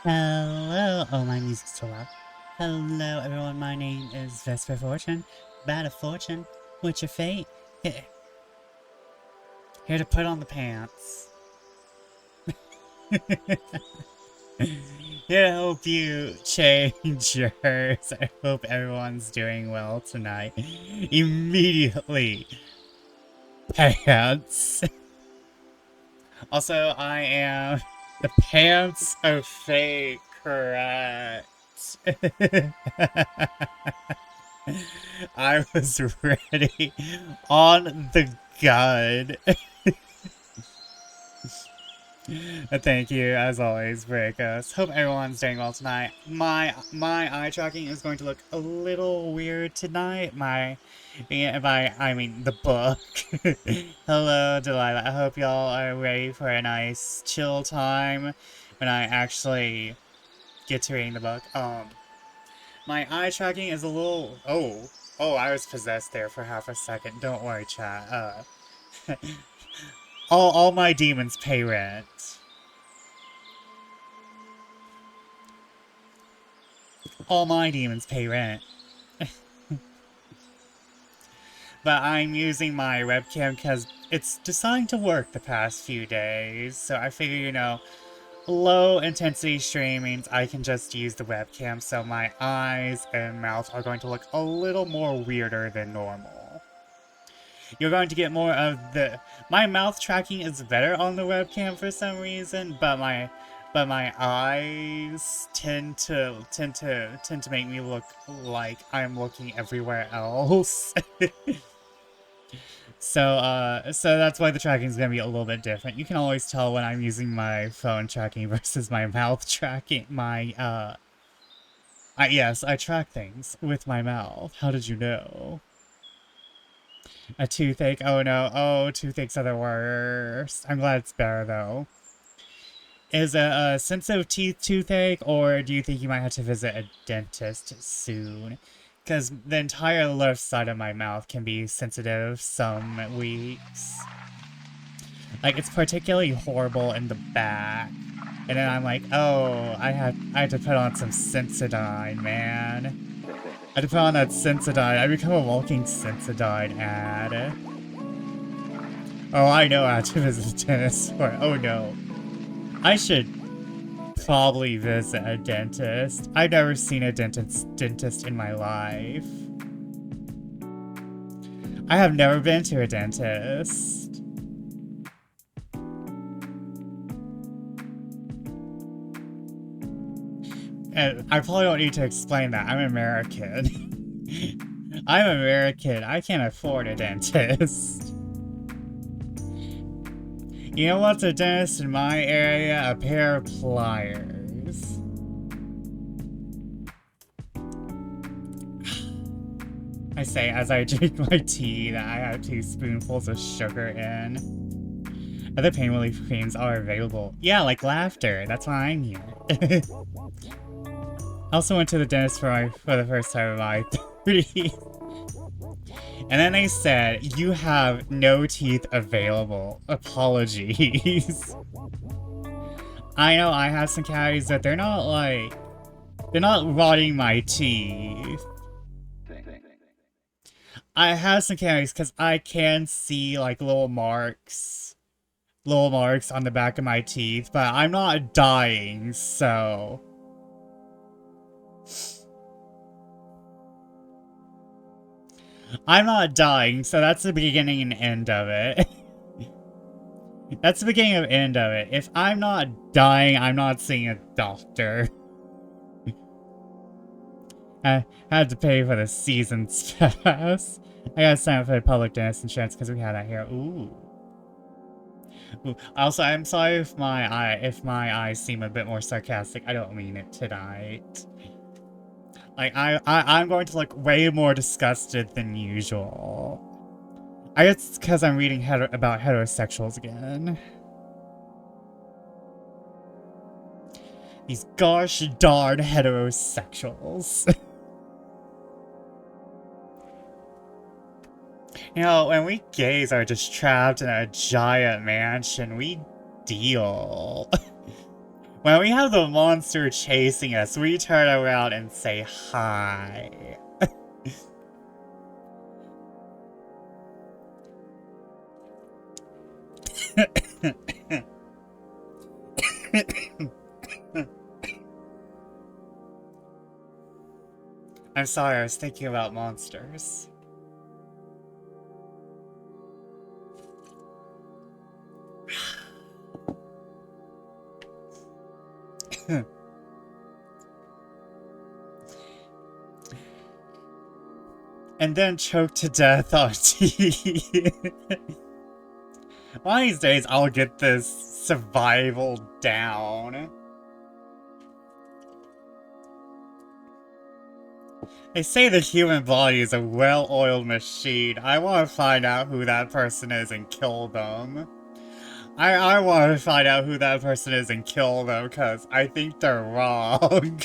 Hello. Oh, my music's so loud. Hello, everyone. My name is Vesper Fortune. Bad of Fortune. What's your fate? Here, here to put on the pants. Here to help you change yours. I hope everyone's doing well tonight. Immediately. Pants. Also, I am the pants of fate, correct. I was ready on the gun. Thank you, as always, Breakos. Hope everyone's doing well tonight. My eye tracking is going to look a little weird tonight. I mean the book. Hello, Delilah. I hope y'all are ready for a nice chill time when I actually get to reading the book. My eye tracking is a little. Oh, I was possessed there for half a second. Don't worry, chat. All my demons pay rent. All my demons pay rent. But I'm using my webcam because it's deciding to work the past few days. So I figure, low intensity stream means I can just use the webcam, so my eyes and mouth are going to look a little more weirder than normal. You're going to get more of the... My mouth tracking is better on the webcam for some reason, but my eyes tend to make me look like I'm looking everywhere else. So that's why the tracking is gonna be a little bit different. You can always tell when I'm using my phone tracking versus my mouth tracking. Yes, I track things with my mouth. How did you know? A toothache? Oh no. Oh, toothaches are the worst. I'm glad it's better though. Is it a sensitive teeth toothache, or do you think you might have to visit a dentist soon? Because the entire left side of my mouth can be sensitive some weeks. Like, it's particularly horrible in the back. And then I'm like, oh, I had to put on some Sensodyne, man. I had to put on that Sensodyne. I become a walking Sensodyne ad. Oh, I know I have to visit a dentist for it. Oh no. I should probably visit a dentist. I've never seen a dentist in my life. I have never been to a dentist. And I probably don't need to explain that. I'm American. I'm American. I can't afford a dentist. You know what's a dentist in my area? A pair of pliers. I say as I drink my tea that I have 2 spoonfuls of sugar in. Other pain relief creams are available. Yeah, like laughter. That's why I'm here. I also went to the dentist for the first time in my 30s. And then they said, you have no teeth available. Apologies. I know I have some cavities, but they're not rotting my teeth. I have some cavities because I can see like little marks on the back of my teeth, but I'm not dying, so... I'm not dying, so that's the beginning and end of it. That's the beginning and end of it. If I'm not dying, I'm not seeing a doctor. I had to pay for the season's pass. I gotta sign up for the public dentist insurance because we had that here. Ooh. Ooh. Also, I'm sorry if my eyes seem a bit more sarcastic. I don't mean it tonight. Like, I'm going to look way more disgusted than usual. I guess it's because I'm reading about heterosexuals again. These gosh darn heterosexuals. You know, when we gays are just trapped in a giant mansion, we deal. When we have the monster chasing us, we turn around and say hi. I'm sorry, I was thinking about monsters. And then choked to death on tea. One of these days, I'll get this survival down. They say the human body is a well-oiled machine. I want to find out who that person is and kill them. I want to find out who that person is and kill them, because I think they're wrong.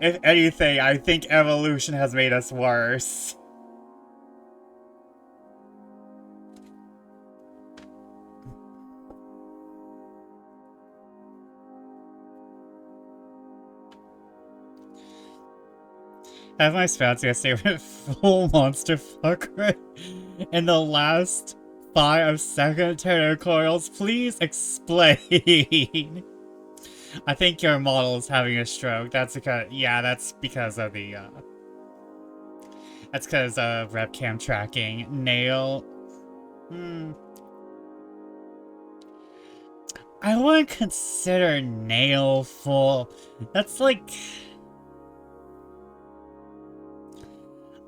If anything, I think evolution has made us worse. Have my spouse yesterday went full monster fucker in the last 5 second tutorials. Please explain. I think your model is having a stroke. That's because, yeah, that's because of the, that's because of webcam tracking. Nail. I wouldn't consider Nail full. That's like...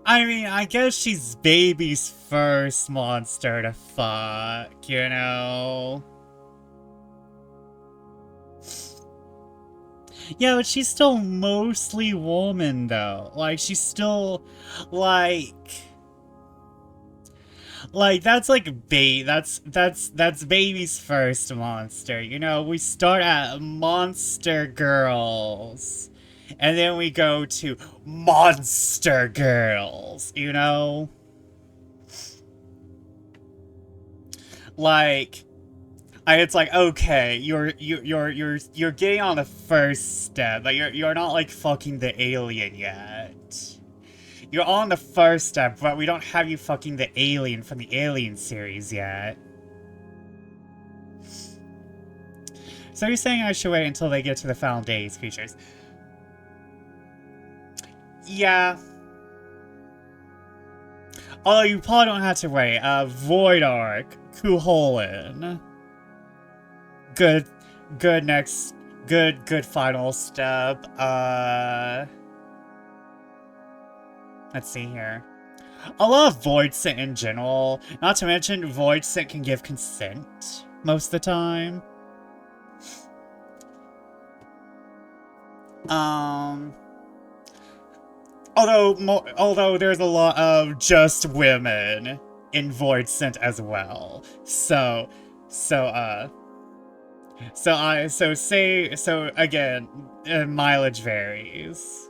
I mean, I guess she's baby's first monster to fuck, you know? Yeah, but she's still mostly woman, though. Like, she's still, like... Like, that's like that's baby's first monster, you know? We start at monster girls. And then we go to monster girls, you know? Like, it's like, okay, you're getting on the first step. Like, you're not like fucking the alien yet. You're on the first step, but we don't have you fucking the alien from the Alien series yet. So you're saying I should wait until they get to the Final Days creatures? Yeah. Although you probably don't have to wait. Void Arc, Kuholin. Good final step. Let's see here. I love Void Scent in general. Not to mention, Void Scent can give consent most of the time. Although there's a lot of just women in Void Scent as well. So again, mileage varies.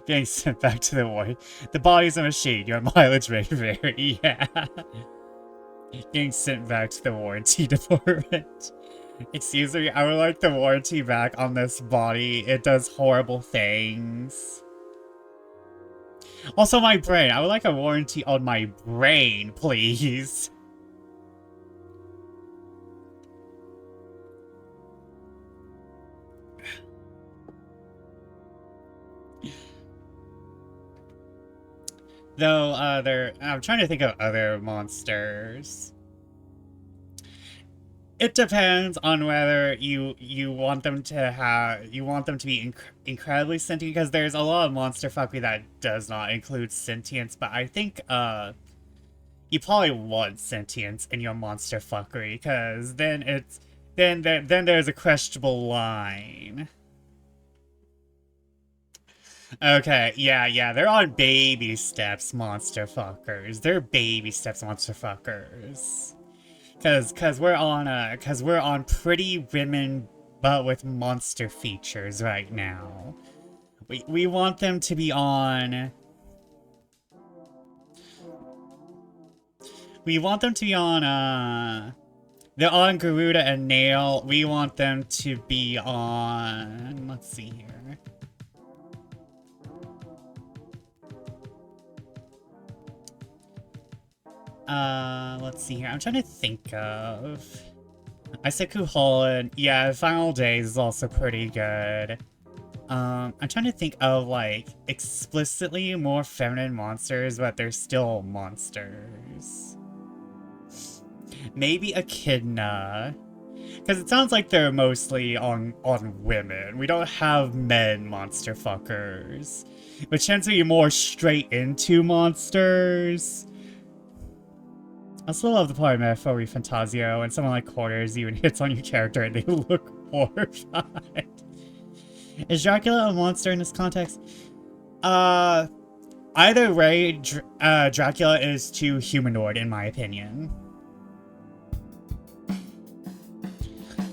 Getting sent back to the void. The body's a machine. Your mileage may vary. Yeah. Getting sent back to the warranty department. Excuse me, I would like the warranty back on this body. It does horrible things. Also, my brain. I would like a warranty on my brain, please. Though, I'm trying to think of other monsters. It depends on whether you want them to be incredibly sentient, because there's a lot of monster fuckery that does not include sentience, but I think you probably want sentience in your monster fuckery, because then then there's a questionable line. Okay, yeah, they're on baby steps, monster fuckers. They're baby steps, monster fuckers. Cause we're on pretty women, but with monster features right now. We want them to be on. We want them to be on They're on Garuda and Nail. We want them to be on... Let's see here. Let's see here. I'm trying to think of... Isaac Holland. Yeah, Final Days is also pretty good. I'm trying to think of, like, explicitly more feminine monsters, but they're still monsters. Maybe Echidna. Because it sounds like they're mostly on women. We don't have men monster fuckers. Which tends to be more straight into monsters. I still love the part of Metaphori Fantasio when someone like Quarters even hits on your character and they look horrified. Is Dracula a monster in this context? Either way, Dracula is too humanoid in my opinion.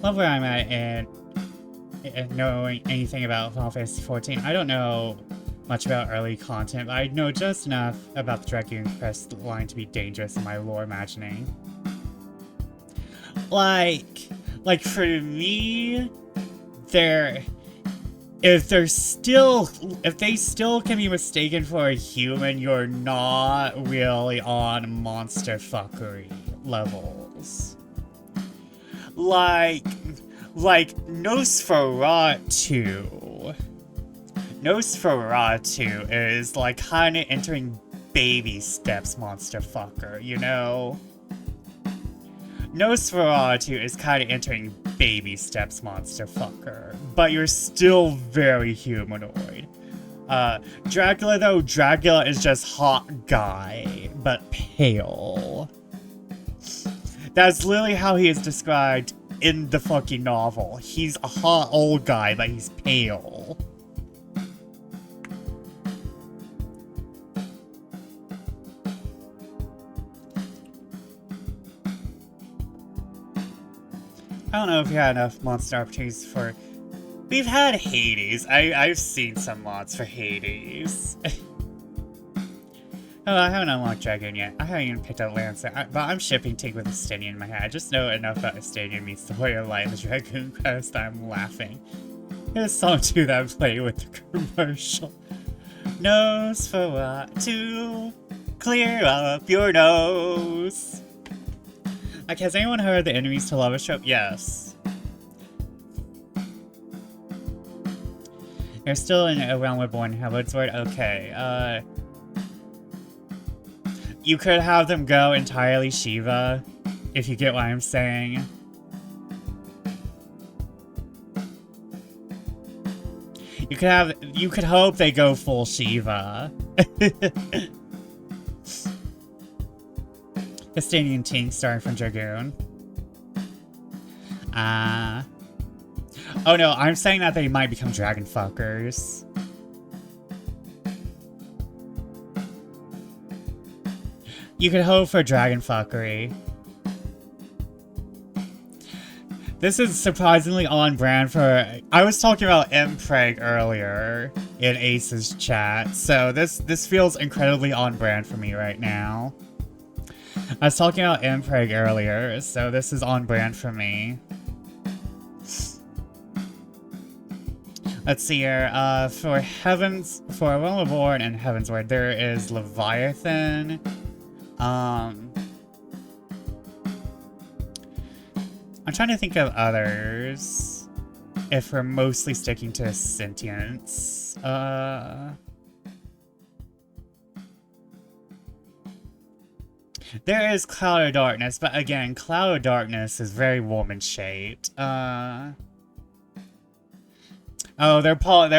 Love where I'm at and knowing anything about Final Fantasy XIV. I don't know much about early content, but I know just enough about the Dragoon Crest line to be dangerous in my lore imagining. Like for me, if they still can be mistaken for a human, you're not really on monster fuckery levels. Like Nosferatu. Nosferatu is like kinda entering baby steps monster fucker, you know? Nosferatu is kinda entering baby steps monster fucker, but you're still very humanoid. Dracula though, Dracula is just hot guy, but pale. That's literally how he is described in the fucking novel. He's a hot old guy, but he's pale. I don't know if we had enough monster opportunities for... We've had Hades. I've seen some mods for Hades. Oh, I haven't unlocked Dragoon yet. I haven't even picked up Lancer, but I'm shipping Tink with Estinian in my head. I just know enough about Estinian meets the way of life, the Dragoon Quest. I'm laughing. There's a song too that I'm playing with the commercial. Nosferatu, clear up your nose. Like, has anyone heard the Enemies to Lovers trope? Yes. They're still in a realm we're born in Woodsword? Okay, you could have them go entirely Shiva, if you get what I'm saying. You could hope they go full Shiva. Estinian Tink starting from Dragoon. Oh no, I'm saying that they might become dragon fuckers. You could hope for dragon fuckery. This is surprisingly on brand for... I was talking about Mpreg earlier in Ace's chat, so this feels incredibly on brand for me right now. I was talking about Mpreg earlier, so this is on brand for me. Let's see here, for Realm of War and Heavensward, there is Leviathan. I'm trying to think of others, if we're mostly sticking to sentience. There is Cloud of Darkness, but again, Cloud of Darkness is very woman-shaped. Oh, they probably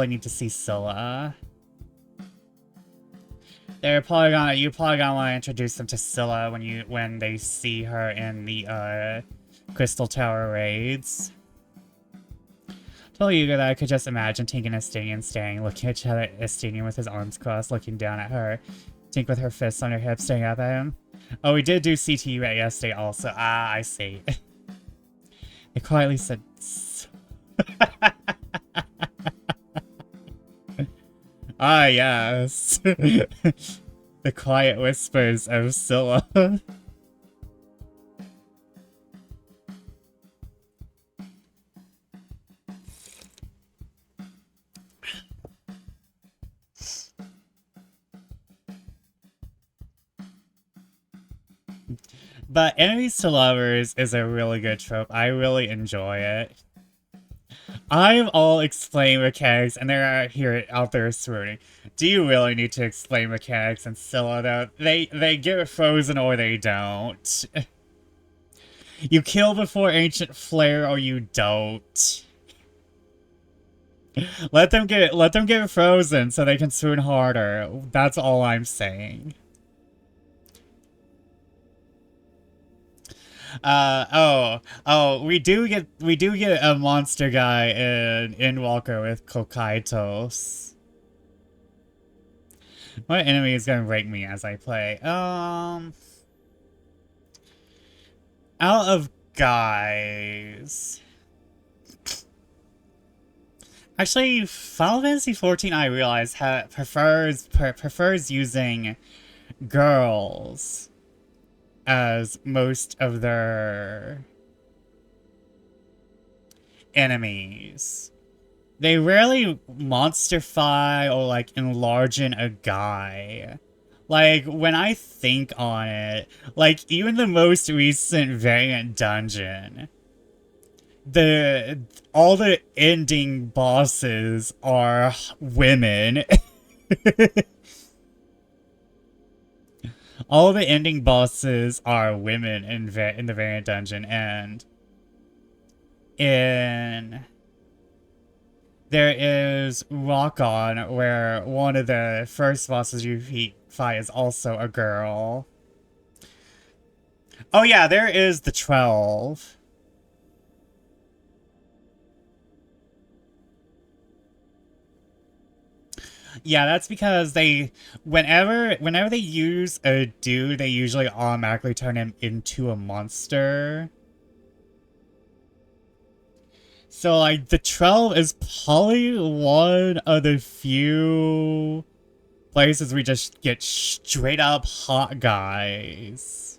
need to see Scylla. You probably gonna want to introduce them to Scylla when they see her in the Crystal Tower raids. Told you that I could just imagine Tink and Estinian staying, looking at each other, Estinian with his arms crossed, looking down at her. Tink with her fists on her hips, staring up at him. Oh, we did do CTU yesterday also. Ah, I see. It quietly said... Ah, yes. The quiet whispers of Scylla. But enemies to lovers is a really good trope. I really enjoy it. I've all explained mechanics, and they're out there swooning. Do you really need to explain mechanics in Scylla, though? They get frozen or they don't. You kill before Ancient Flare or you don't. Let them get frozen so they can swoon harder. That's all I'm saying. We do get a monster guy in Walker with Kokaitos. What enemy is gonna break me as I play? Out of guys. Actually, Final Fantasy XIV, I realize, prefers using girls as most of their enemies. They rarely monsterify or, like, enlarge in a guy. Like, when I think on it, like, even the most recent variant dungeon, all the ending bosses are women. All the ending bosses are women in the variant dungeon, and there is Rock On, where one of the first bosses you fight is also a girl. Oh yeah, there is the 12. Yeah, that's because whenever they use a dude, they usually automatically turn him into a monster. So, like, the 12 is probably one of the few places we just get straight up hot guys.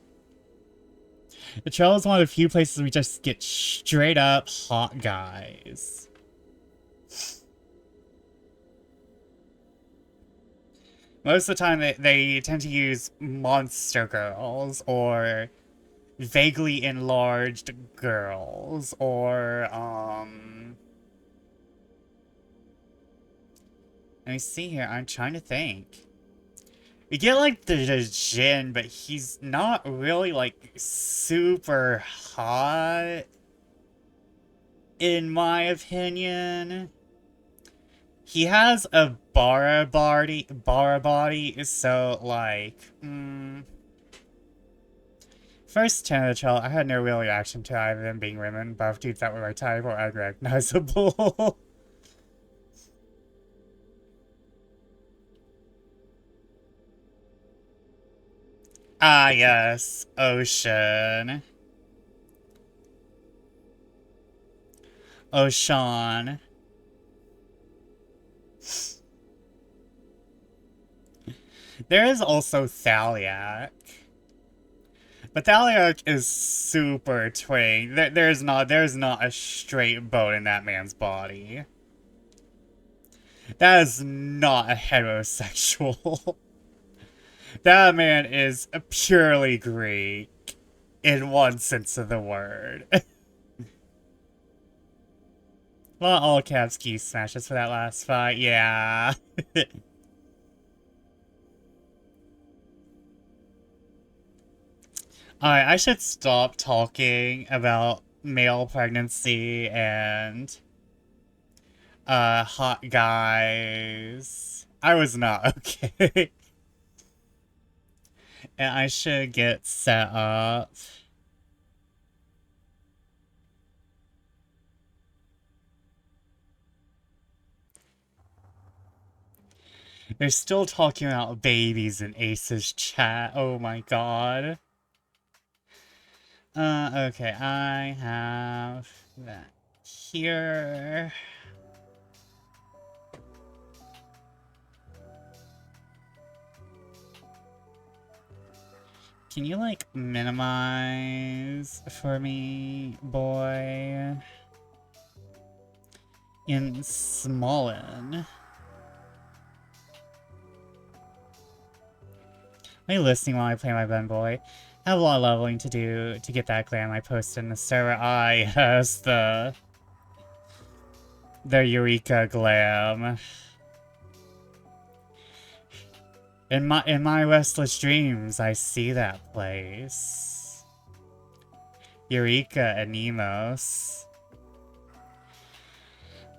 The 12 is one of the few places we just get straight up hot guys. Most of the time, they tend to use monster girls, or vaguely enlarged girls, or, let me see here, I'm trying to think. We get, like, the Jin, but he's not really, like, super hot, in my opinion. He has a bara body, so, like, First Tanatrell, I had no real reaction to either of them being women, but dudes that were my type or unrecognizable. Ah, yes. Ocean. Ocean. There is also Thaliak. But Thaliak is super twing. There's not a straight bone in that man's body. That is not a heterosexual. That man is purely Greek, in one sense of the word. Well, all caps key smashes for that last fight, yeah. Alright, I should stop talking about male pregnancy and hot guys. I was not okay. And I should get set up. They're still talking about babies in Ace's chat. Oh my god. Okay, I have that here. Can you, like, minimize for me, boy? In Smollen. Are you listening while I play my Ben Boy? I have a lot of leveling to do to get that glam I posted in the server. Yes, the Eureka glam. In my restless dreams, I see that place. Eureka and Nemos.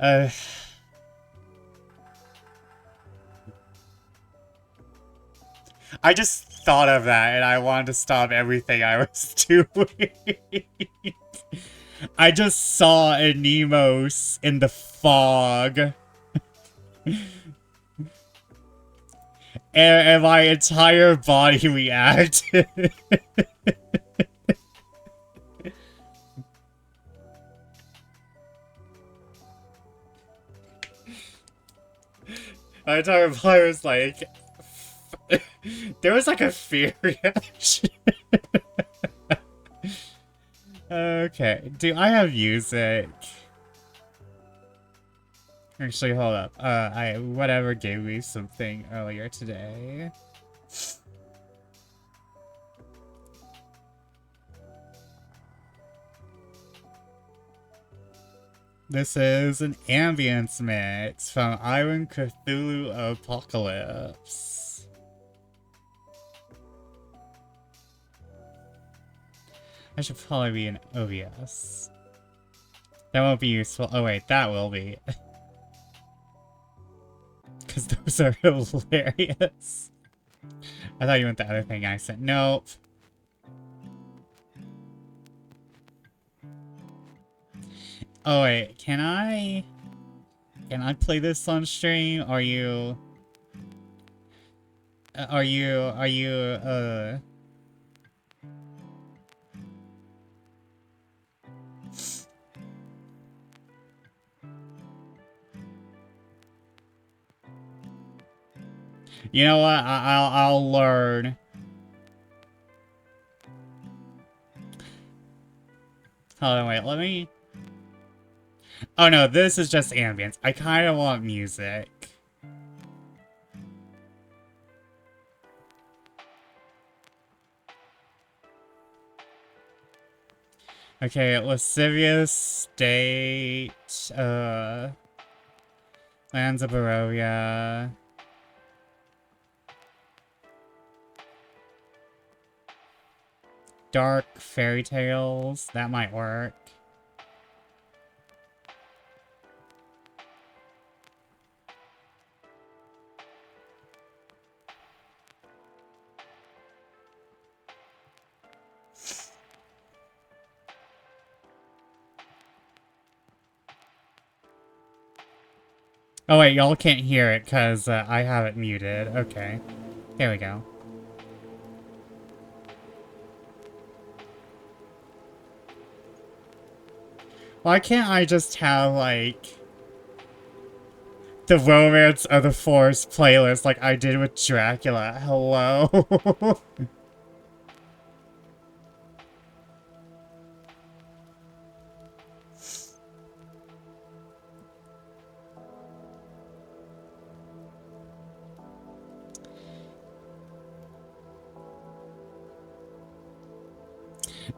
I just thought of that and I wanted to stop everything I was doing. I just saw a Nemos in the fog. And my entire body reacted. My entire body was like... there was like a fear reaction. Okay, do I have music? Actually, hold up. Whatever gave me something earlier today. This is an ambience mix from Iron Cthulhu Apocalypse. I should probably be in OBS. That won't be useful. Oh wait, that will be. Because those are hilarious. I thought you meant the other thing I said. Nope. Oh wait, can I play this on stream? Are you you know what? I'll learn. Hold on, wait, let me... Oh no, this is just ambience. I kind of want music. Okay, lascivious state, lands of Barovia. Dark fairy tales, that might work. Oh wait, y'all can't hear it because I have it muted. Okay. Here we go. Why can't I just have, like, the Romance of the Forest playlist like I did with Dracula? Hello?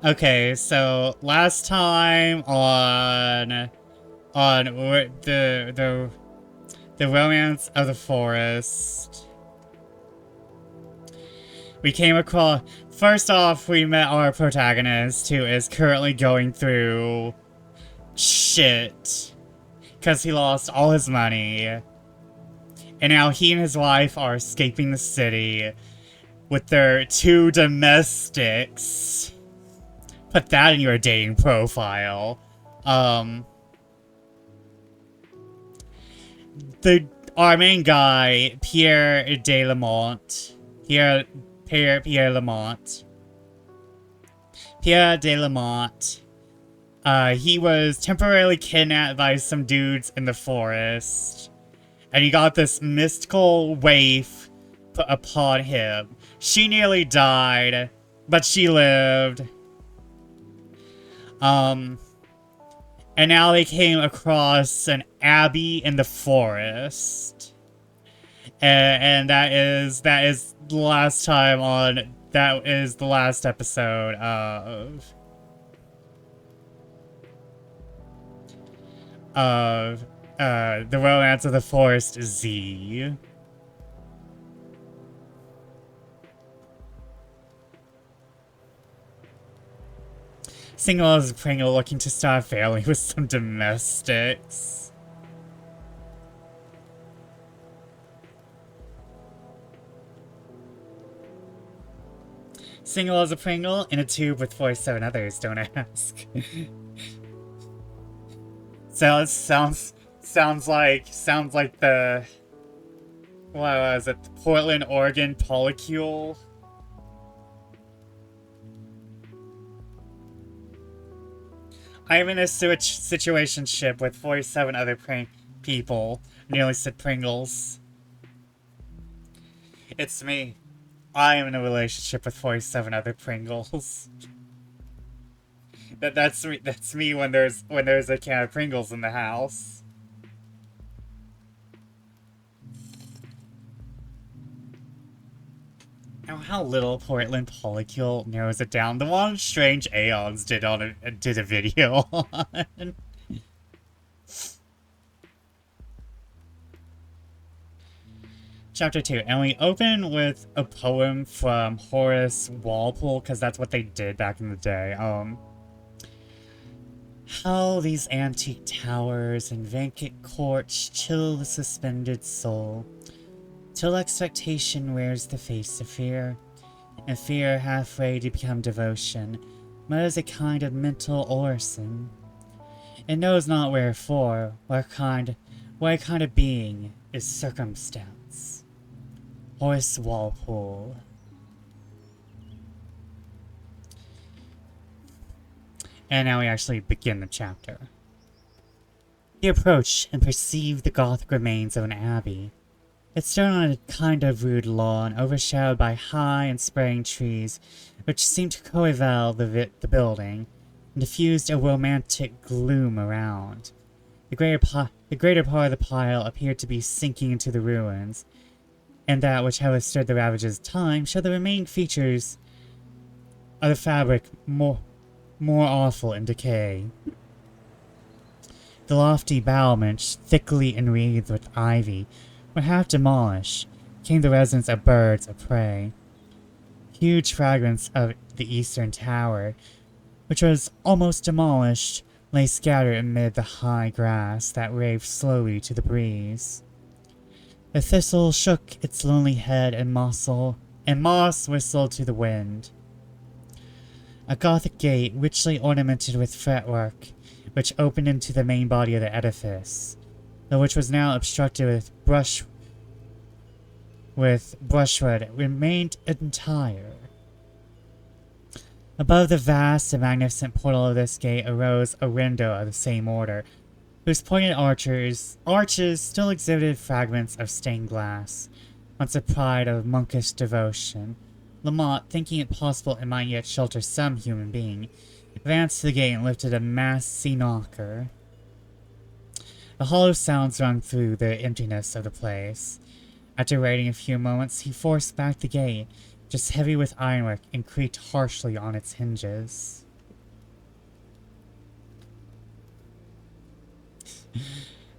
Okay, so last time on the Romance of the Forest, we came across... First off, we met our protagonist, who is currently going through shit because he lost all his money, and now he and his wife are escaping the city with their 2 domestics. Put that in your dating profile. Our main guy, Pierre de Lamont. Pierre Lamont. Pierre de Lamont. He was temporarily kidnapped by some dudes in the forest. And he got this mystical waif put upon him. She nearly died, but she lived. And now they came across an abbey in the forest. And that is the last time on that is the last episode of The Romance of the Forest Z. Single as a Pringle looking to start a family with some domestics. Single as a Pringle in a tube with 47 others, don't ask. Sounds like the, what was it, the Portland, Oregon polycule. I'm in a situationship with 47 other people. Nearly said Pringles. It's me. I am in a relationship with 47 other Pringles. That's me when there's a can of Pringles in the house. Oh, how little Portland polycule narrows it down. The one Strange Aeons did a video on. Chapter 2, and we open with a poem from Horace Walpole, because that's what they did back in the day. How these antique towers and vacant courts chill the suspended soul, till expectation wears the face of fear, and fear halfway to become devotion, mutters a kind of mental orison. It knows not wherefore, what kind of being is circumstance. Horace Walpole. And now we actually begin the chapter. He approached and perceived the Gothic remains of an abbey. It stood on a kind of rude lawn, overshadowed by high and spraying trees, which seemed to coeval the building, and diffused a romantic gloom around. The greater part of the pile appeared to be sinking into the ruins, and that which had withstood the ravages of time showed the remaining features of the fabric more awful in decay. The lofty battlements, thickly enwreathed with ivy, were half demolished, came the residence of birds of prey. Huge fragments of the eastern tower, which was almost demolished, lay scattered amid the high grass that waved slowly to the breeze. The thistle shook its lonely head, and moss whistled to the wind. A Gothic gate, richly ornamented with fretwork, which opened into the main body of the edifice, though which was now obstructed with brushwood, remained entire. Above the vast and magnificent portal of this gate arose a window of the same order, whose pointed arches still exhibited fragments of stained glass, once a pride of monkish devotion. Lamont, thinking it possible it might yet shelter some human being, advanced to the gate and lifted a massy knocker. The hollow sounds rung through the emptiness of the place. After waiting a few moments, he forced back the gate, just heavy with ironwork, and creaked harshly on its hinges.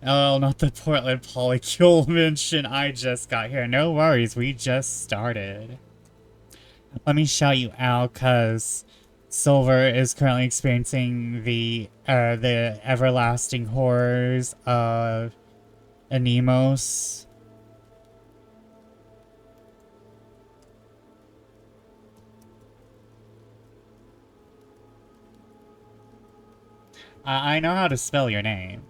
Oh, not the Portland polycule mention. I just got here. No worries, we just started. Let me shout you out, cause Silver is currently experiencing the everlasting horrors of Anemos. I know how to spell your name.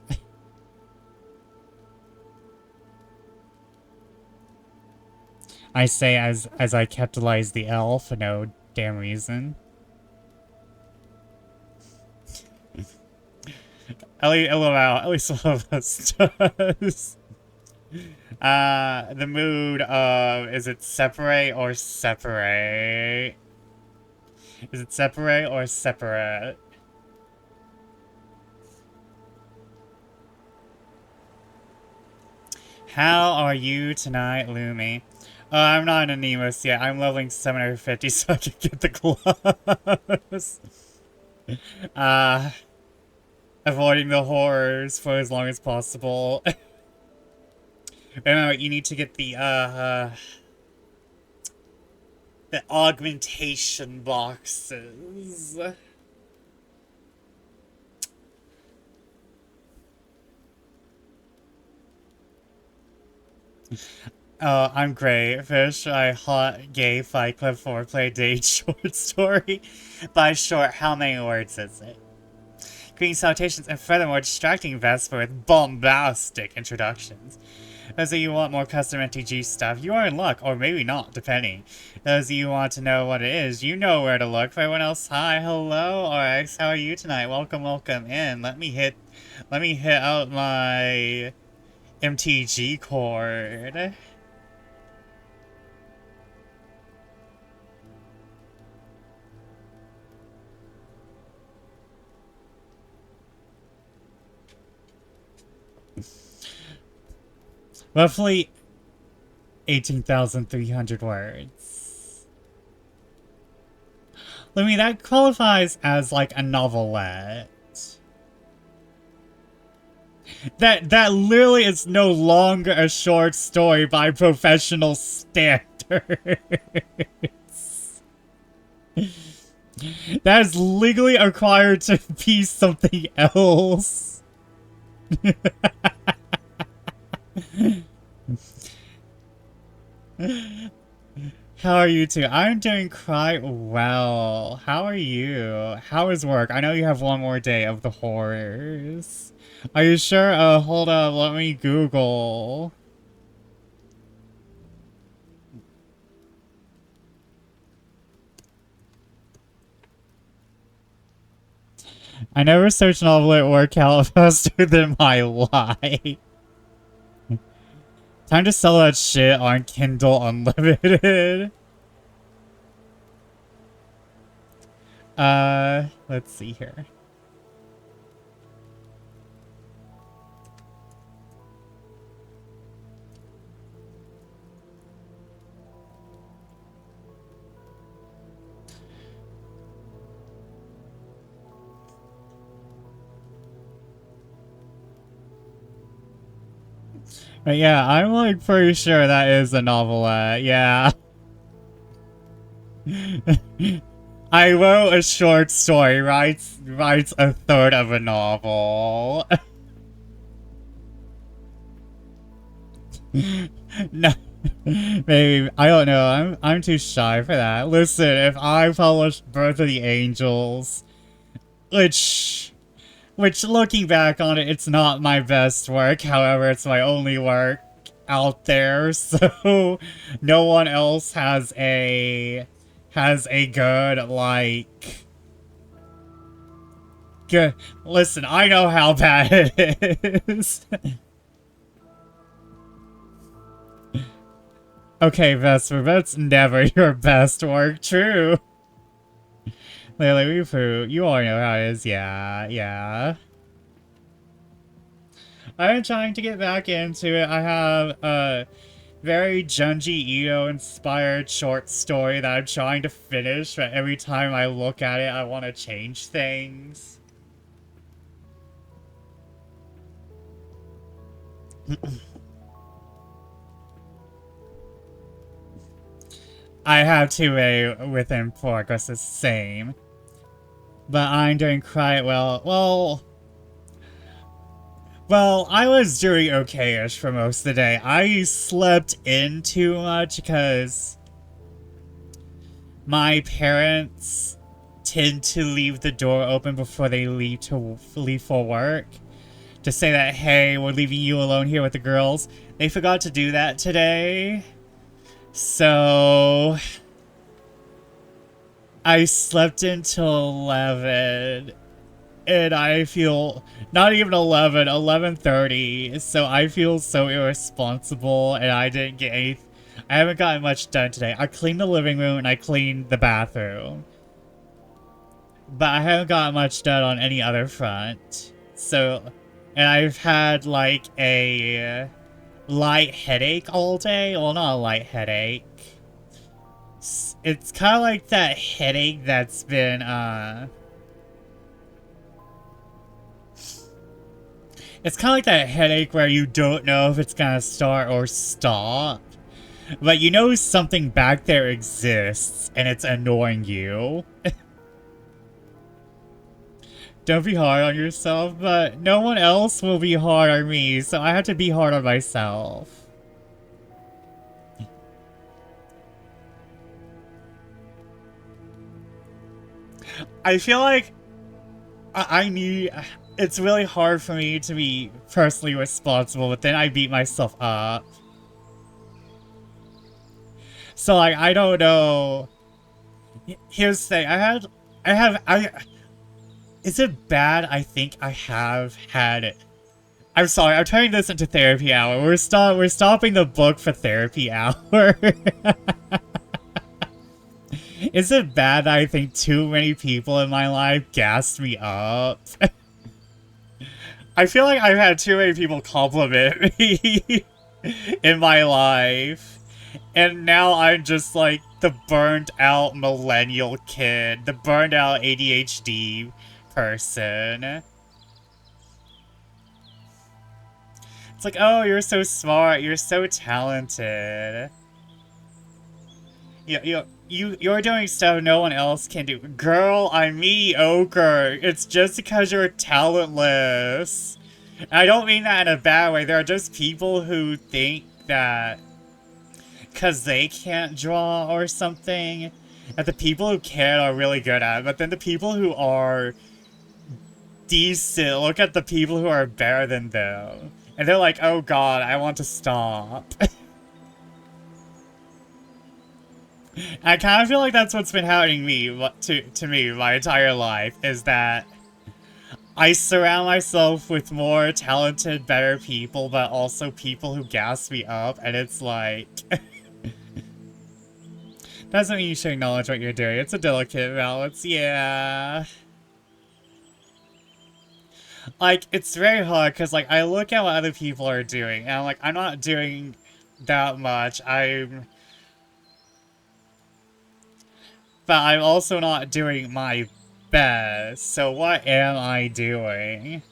I say as I capitalize the L for no damn reason. At least one of us does. The mood of, is it separate or separate? Is it separate or separate? How are you tonight, Lumi? I'm not an Nemus yet. I'm leveling 750 so I can get the gloves. Uh, avoiding the horrors for as long as possible. Remember, you need to get the augmentation boxes. Oh, I'm great. Fish, I hot, gay, fight club, foreplay, date, short story. By short, how many words is it? Greeting salutations, and furthermore, distracting Vesper with bombastic introductions. Those of you who want more custom MTG stuff, you are in luck, or maybe not, depending. Those of you who want to know what it is, you know where to look. For everyone else, hi, hello, RX, how are you tonight? Welcome, welcome in. Let me hit out my MTG cord. Roughly 18,300 words. I mean, that qualifies as like a novelette. That literally is no longer a short story by professional standards. That is legally required to be something else. How are you two? I'm doing quite well. How are you? How is work? I know you have one more day of the horrors. Are you sure? Hold up. Let me Google. I never searched novel at work out faster than my life. Time to sell that shit on Kindle Unlimited. Let's see here. But yeah, I'm like pretty sure that is a novelette, yeah. I wrote a short story, writes a third of a novel. No, maybe, I don't know, I'm too shy for that. Listen, if I published Birth of the Angels, which looking back on it, it's not my best work, however, it's my only work out there, so no one else has a good, like, good, listen, I know how bad it is. Okay, Vesper, that's never your best work, true. Lily Weefu, you all know how it is, yeah. I'm trying to get back into it. I have a very Junji Ito inspired short story that I'm trying to finish, but every time I look at it, I want to change things. I have 2A within progress, the same. But I'm doing quite well. Well, I was doing okay-ish for most of the day. I slept in too much because my parents tend to leave the door open before they leave for work. To say that, hey, we're leaving you alone here with the girls. They forgot to do that today. So I slept until 11. And I feel, not even 11, 11:30. So I feel so irresponsible and I didn't get any, I haven't gotten much done today. I cleaned the living room and I cleaned the bathroom. But I haven't gotten much done on any other front. So, and I've had like a light headache all day. Well, not a light headache. It's kind of like that headache that's been, it's kind of like that headache where you don't know if it's gonna start or stop. But you know something back there exists, and it's annoying you. Don't be hard on yourself, but no one else will be hard on me, so I have to be hard on myself. I feel like I need... It's really hard for me to be personally responsible, but then I beat myself up. So, like, I don't know. Here's the thing. Is it bad? I think I have had it. I'm sorry, I'm turning this into therapy hour. We're stopping the book for therapy hour. Is it bad that I think too many people in my life gassed me up? I feel like I've had too many people compliment me in my life. And now I'm just like the burned out millennial kid, the burned out ADHD person. It's like, oh, you're so smart, you're so talented. You're doing stuff no one else can do. Girl, I'm mediocre. It's just because you're talentless. And I don't mean that in a bad way. There are just people who think that because they can't draw or something, that the people who can are really good at it. But then the people who are decent look at the people who are better than them. And they're like, oh god, I want to stop. I kind of feel like that's what's been happening to me my entire life, is that I surround myself with more talented, better people, but also people who gas me up, and it's like... Doesn't mean you should acknowledge what you're doing. It's a delicate balance, yeah. Like, it's very hard, because, like, I look at what other people are doing, and I'm like, I'm not doing that much. But I'm also not doing my best, so what am I doing?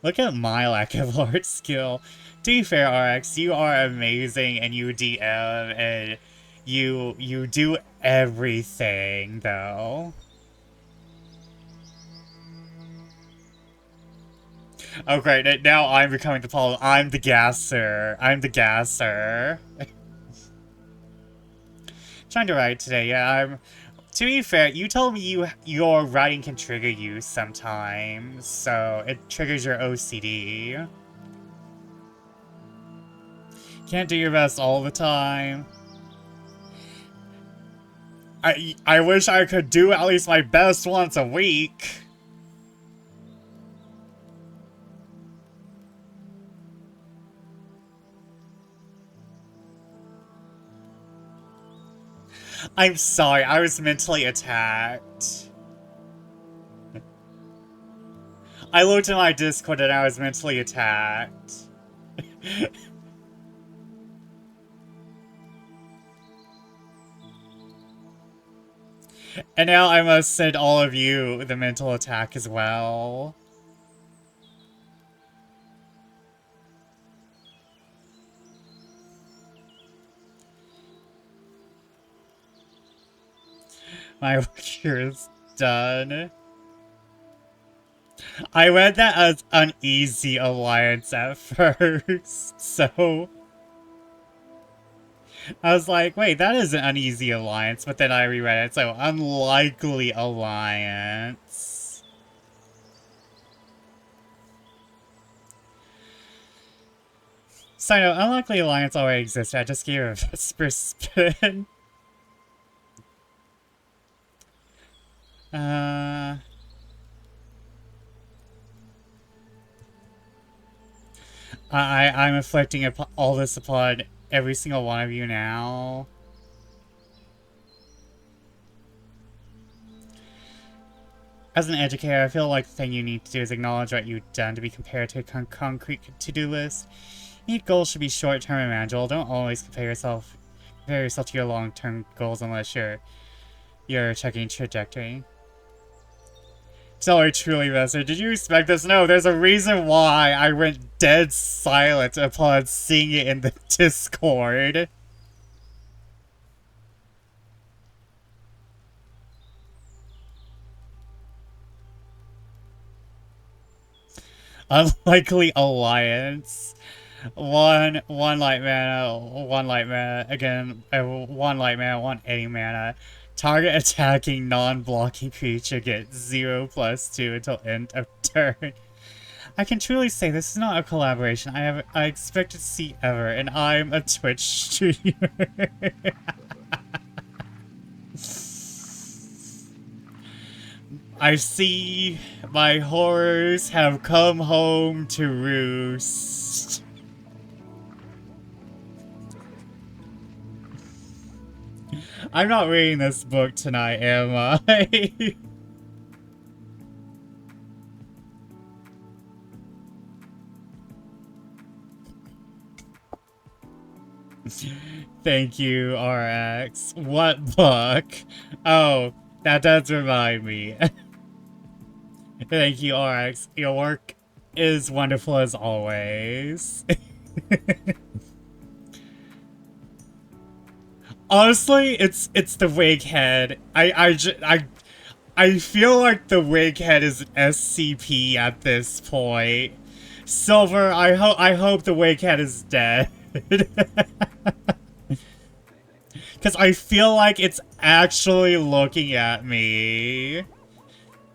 Look at my lack of art skill. To be fair, RX, you are amazing, and you DM, and you do everything, though. Oh great, now I'm becoming the problem. I'm the gasser. I'm the gasser. Trying to write today, yeah, I'm... To be fair, you told me your writing can trigger you sometimes, so it triggers your OCD. Can't do your best all the time. I wish I could do at least my best once a week. I'm sorry, I was mentally attacked. I looked at my Discord and I was mentally attacked. And now I must send all of you the mental attack as well. My work here is done. I read that as an easy alliance at first, so... I was like, wait, that is an uneasy alliance, but then I reread it, so unlikely alliance. So no, unlikely alliance already existed, I just gave it a Vesper spin. I'm inflicting all this upon every single one of you now. As an educator, I feel like the thing you need to do is acknowledge what you've done to be compared to a concrete to-do list. Your goals should be short-term and manageable. Don't always compare yourself to your long-term goals unless you're checking trajectory. Celery truly message. Did you expect this? No, there's a reason why I went dead silent upon seeing it in the Discord. Unlikely alliance. One light mana, one light mana, again, one light mana, one any mana. Target attacking non-blocking creature gets 0+2 until end of turn. I can truly say this is not a collaboration I expected to see ever, and I'm a Twitch streamer. I see my horrors have come home to roost. I'm not reading this book tonight, am I? Thank you, RX. What book? Oh, that does remind me. Thank you, RX. Your work is wonderful as always. Honestly, it's the wig head. I feel like the wig head is an SCP at this point. Silver, I hope the wig head is dead. Because I feel like it's actually looking at me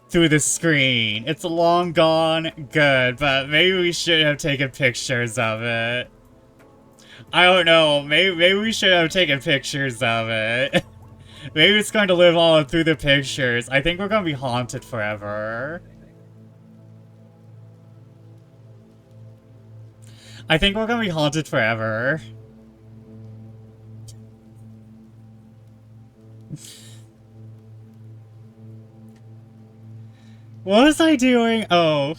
through the screen. It's long gone, good, but maybe we should have taken pictures of it. I don't know, maybe we should have taken pictures of it. Maybe it's going to live on through the pictures. I think we're going to be haunted forever. I think we're going to be haunted forever. What was I doing? Oh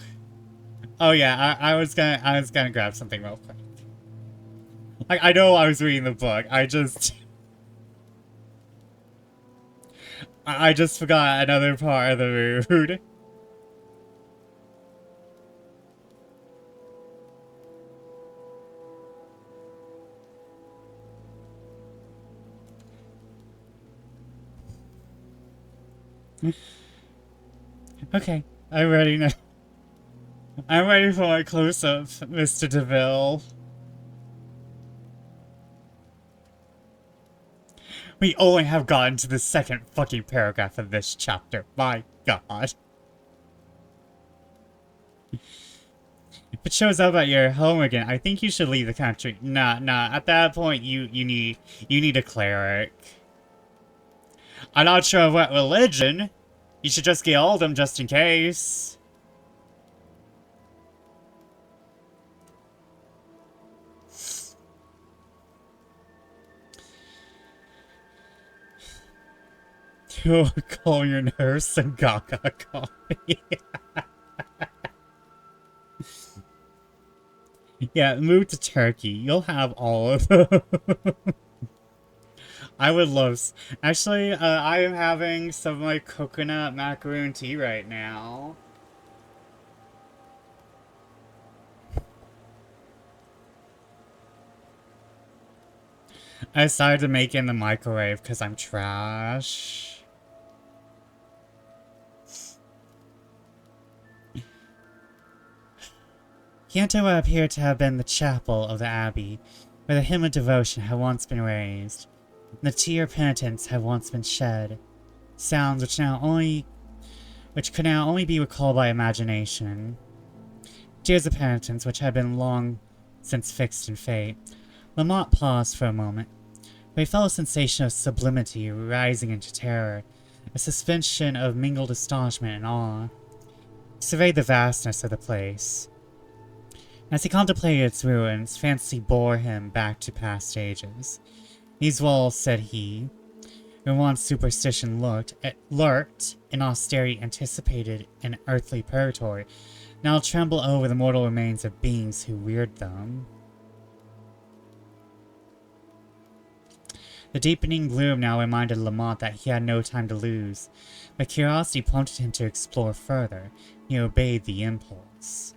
yeah, I was gonna grab something real quick. Like, I know I was reading the book. I just forgot another part of the mood. Okay, I'm ready now. I'm ready for my close-up, Mr. DeVille. We only have gotten to the second fucking paragraph of this chapter. My god. If it shows up at your home again, I think you should leave the country. Nah. At that point, you need a cleric. I'm not sure of what religion. You should just get all of them just in case. You'll call your nurse and Gaga coffee. Yeah, move to Turkey. You'll have all of them. I would love... Actually, I am having some of my coconut macaroon tea right now. I decided to make it in the microwave because I'm trash. He entered what appeared to have been the chapel of the abbey, where the hymn of devotion had once been raised, and the tear of penitence had once been shed. Sounds which could now only be recalled by imagination. Tears of penitence which had been long since fixed in fate. Lamont paused for a moment, but he felt a sensation of sublimity rising into terror, a suspension of mingled astonishment and awe. He surveyed the vastness of the place. As he contemplated its ruins, fancy bore him back to past ages. These walls, said he, where once superstition lurked, and austerity anticipated an earthly purgatory, now tremble over the mortal remains of beings who reared them. The deepening gloom now reminded Lamont that he had no time to lose, but curiosity prompted him to explore further. He obeyed the impulse.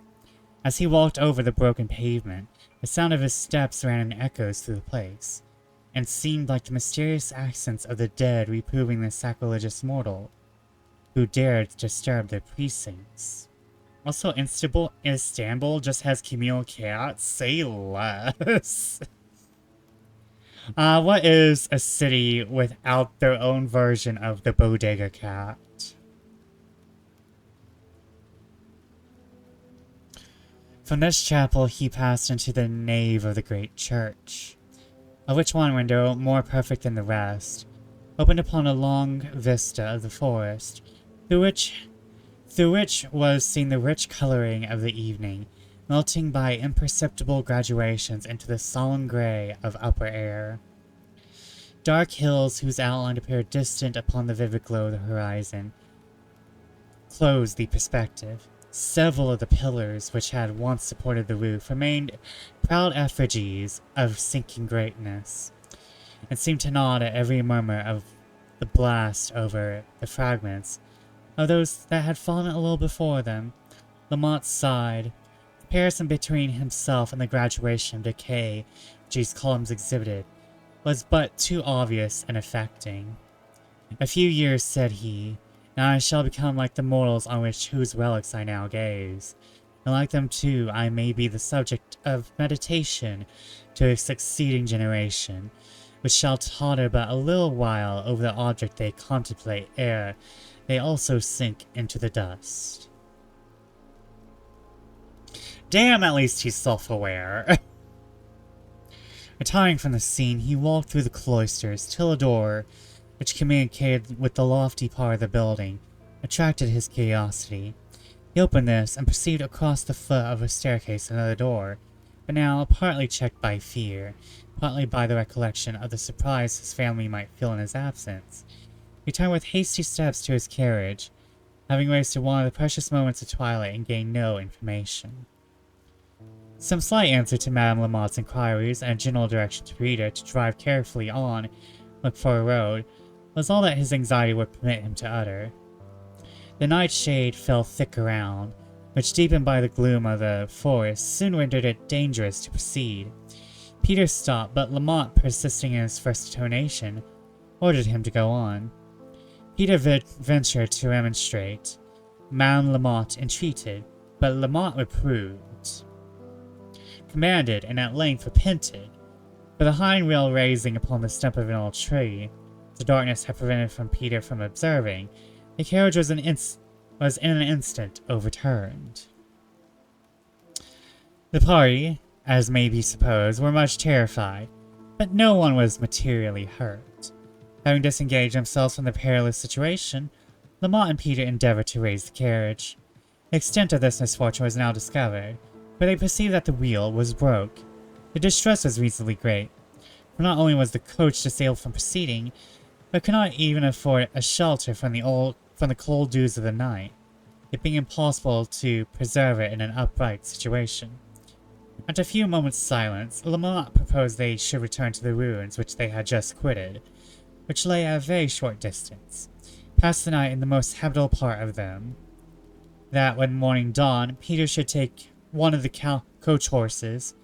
As he walked over the broken pavement, the sound of his steps ran in echoes through the place, and seemed like the mysterious accents of the dead reproving the sacrilegious mortal who dared disturb their precincts. Also, Istanbul just has communal cats. Say less. What is a city without their own version of the bodega cat? From this chapel he passed into the nave of the great church, of which one window, more perfect than the rest, opened upon a long vista of the forest, through which was seen the rich coloring of the evening, melting by imperceptible graduations into the solemn gray of upper air. Dark hills whose outline appeared distant upon the vivid glow of the horizon closed the perspective. Several of the pillars which had once supported the roof remained proud effigies of sinking greatness, and seemed to nod at every murmur of the blast over the fragments of those that had fallen a little before them. Lamont sighed. The comparison between himself and the graduation of decay which these columns exhibited was but too obvious and affecting. A few years, said he, now I shall become like the mortals on whose relics I now gaze, and like them too I may be the subject of meditation to a succeeding generation, which shall totter but a little while over the object they contemplate ere they also sink into the dust. Damn, at least he's self-aware. Retiring from the scene, he walked through the cloisters till a door, which communicated with the lofty part of the building, attracted his curiosity. He opened this, and perceived across the foot of a staircase another door, but now partly checked by fear, partly by the recollection of the surprise his family might feel in his absence. He turned with hasty steps to his carriage, having wasted one of the precious moments of twilight and gained no information. Some slight answer to Madame Lamott's inquiries and a general direction to Rita to drive carefully on, look for a road, was all that his anxiety would permit him to utter. The night shade fell thick around, which, deepened by the gloom of the forest, soon rendered it dangerous to proceed. Peter stopped, but Lamont, persisting in his first determination, ordered him to go on. Peter ventured to remonstrate. Madame Lamont entreated, but Lamont reproved, commanded, and at length repented. But the hind wheel raising upon the stump of an old tree, the darkness had prevented Peter from observing, the carriage was in an instant overturned. The party, as may be supposed, were much terrified, but no one was materially hurt. Having disengaged themselves from the perilous situation, Lamont and Peter endeavored to raise the carriage. The extent of this misfortune was now discovered, for they perceived that the wheel was broke. The distress was reasonably great, for not only was the coach disabled from proceeding, but could not even afford a shelter from the cold dews of the night, it being impossible to preserve it in an upright situation. After a few moments' silence, Lamont proposed they should return to the ruins which they had just quitted, which lay at a very short distance, pass the night in the most habitable part of them. That when morning dawned, Peter should take one of the coach horses,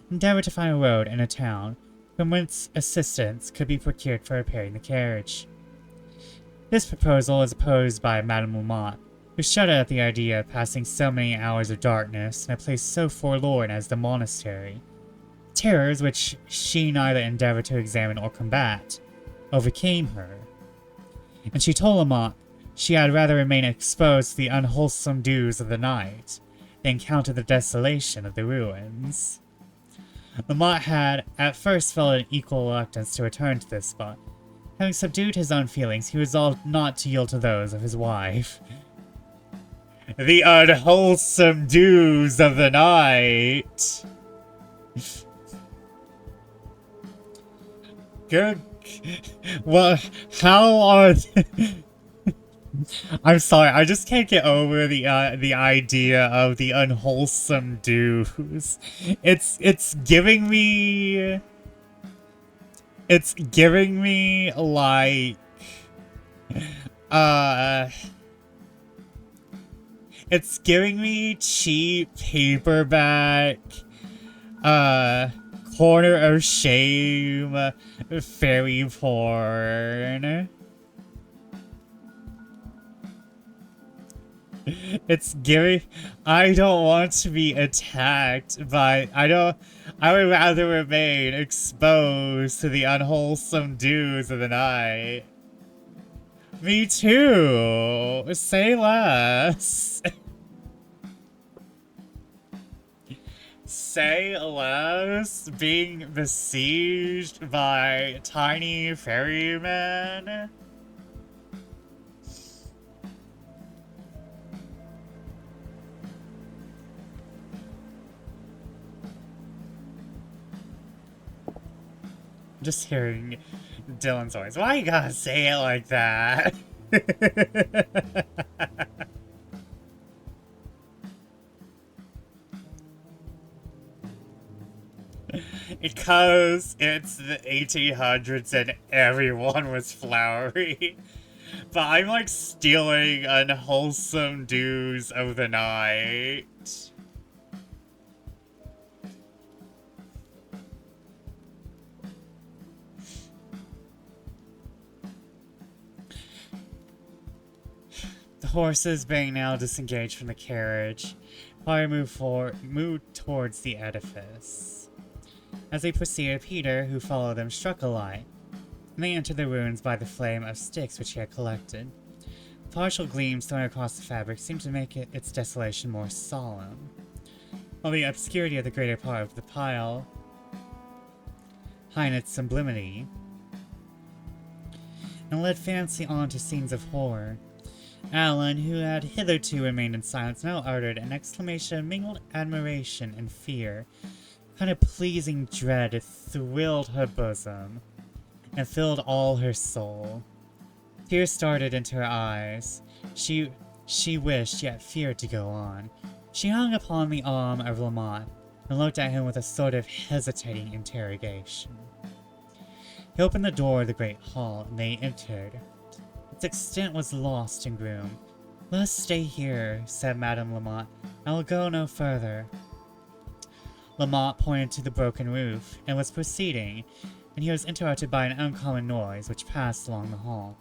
endeavor to find a road in a town from whence assistance could be procured for repairing the carriage. This proposal was opposed by Madame Lamont, who shuddered at the idea of passing so many hours of darkness in a place so forlorn as the monastery. Terrors which she neither endeavored to examine or combat overcame her, and she told Lamont she had rather remain exposed to the unwholesome dews of the night than encounter the desolation of the ruins. Lamont had at first felt an equal reluctance to return to this spot. Having subdued his own feelings, he resolved not to yield to those of his wife. The unwholesome dews of the night! Good. Well, how are... I'm sorry, I just can't get over the idea of the unwholesome dews. It's giving me It's giving me, like, uh, it's giving me cheap paperback, uh, corner of shame, fairy porn. It's giving, I don't want to be attacked by, I would rather remain exposed to the unwholesome dews of the night. Me too! Say less! Say less? Being besieged by tiny ferrymen? Just hearing Dylan's voice. Why you gotta say it like that? Because it's the 1800s and everyone was flowery. But I'm like stealing unwholesome dews of the night. The horses being now disengaged from the carriage, Pierre moved towards the edifice. As they proceeded, Peter, who followed them, struck a light, and they entered the ruins by the flame of sticks which he had collected. The partial gleams thrown across the fabric seemed to make its desolation more solemn, while the obscurity of the greater part of the pile heightened its sublimity, and led fancy on to scenes of horror. Alan, who had hitherto remained in silence, now uttered an exclamation of mingled admiration and fear. A kind of pleasing dread thrilled her bosom, and filled all her soul. Tears started into her eyes. She wished, yet feared to go on. She hung upon the arm of Lamont, and looked at him with a sort of hesitating interrogation. He opened the door of the great hall, and they entered. Its extent was lost in gloom. "Let us stay here," said Madame Lamont. "I will go no further." Lamont pointed to the broken roof, and was proceeding, and he was interrupted by an uncommon noise which passed along the hall.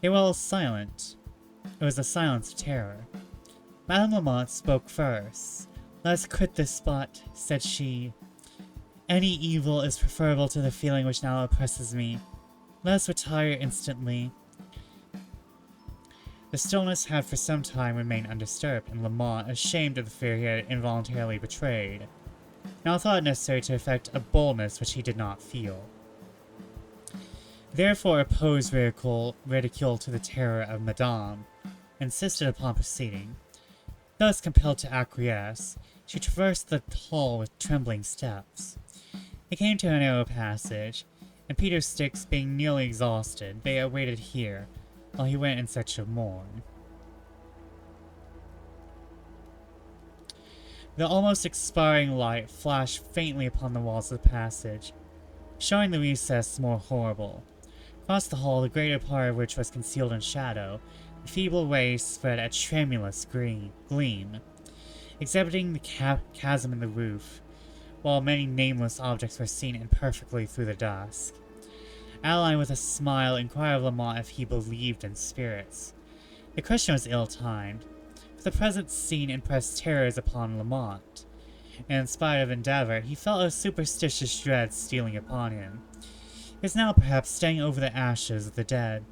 They were all silent. It was a silence of terror. Madame Lamont spoke first. "Let us quit this spot," said she. "Any evil is preferable to the feeling which now oppresses me. Let us retire instantly." The stillness had for some time remained undisturbed, and Lamont, ashamed of the fear he had involuntarily betrayed, now thought it necessary to affect a boldness which he did not feel. Therefore opposed ridicule to the terror of Madame, insisted upon proceeding. Thus compelled to acquiesce, she traversed the hall with trembling steps. They came to a narrow passage, and Peter's sticks being nearly exhausted, they awaited here, while he went in search of more. The almost expiring light flashed faintly upon the walls of the passage, showing the recess more horrible. Across the hall, the greater part of which was concealed in shadow, the feeble rays spread a tremulous gleam, exhibiting the chasm in the roof, while many nameless objects were seen imperfectly through the dusk. Adeline, with a smile, inquired of Lamont if he believed in spirits. The question was ill-timed, for the present scene impressed terrors upon Lamont, and in spite of endeavor, he felt a superstitious dread stealing upon him. He was now perhaps staying over the ashes of the dead.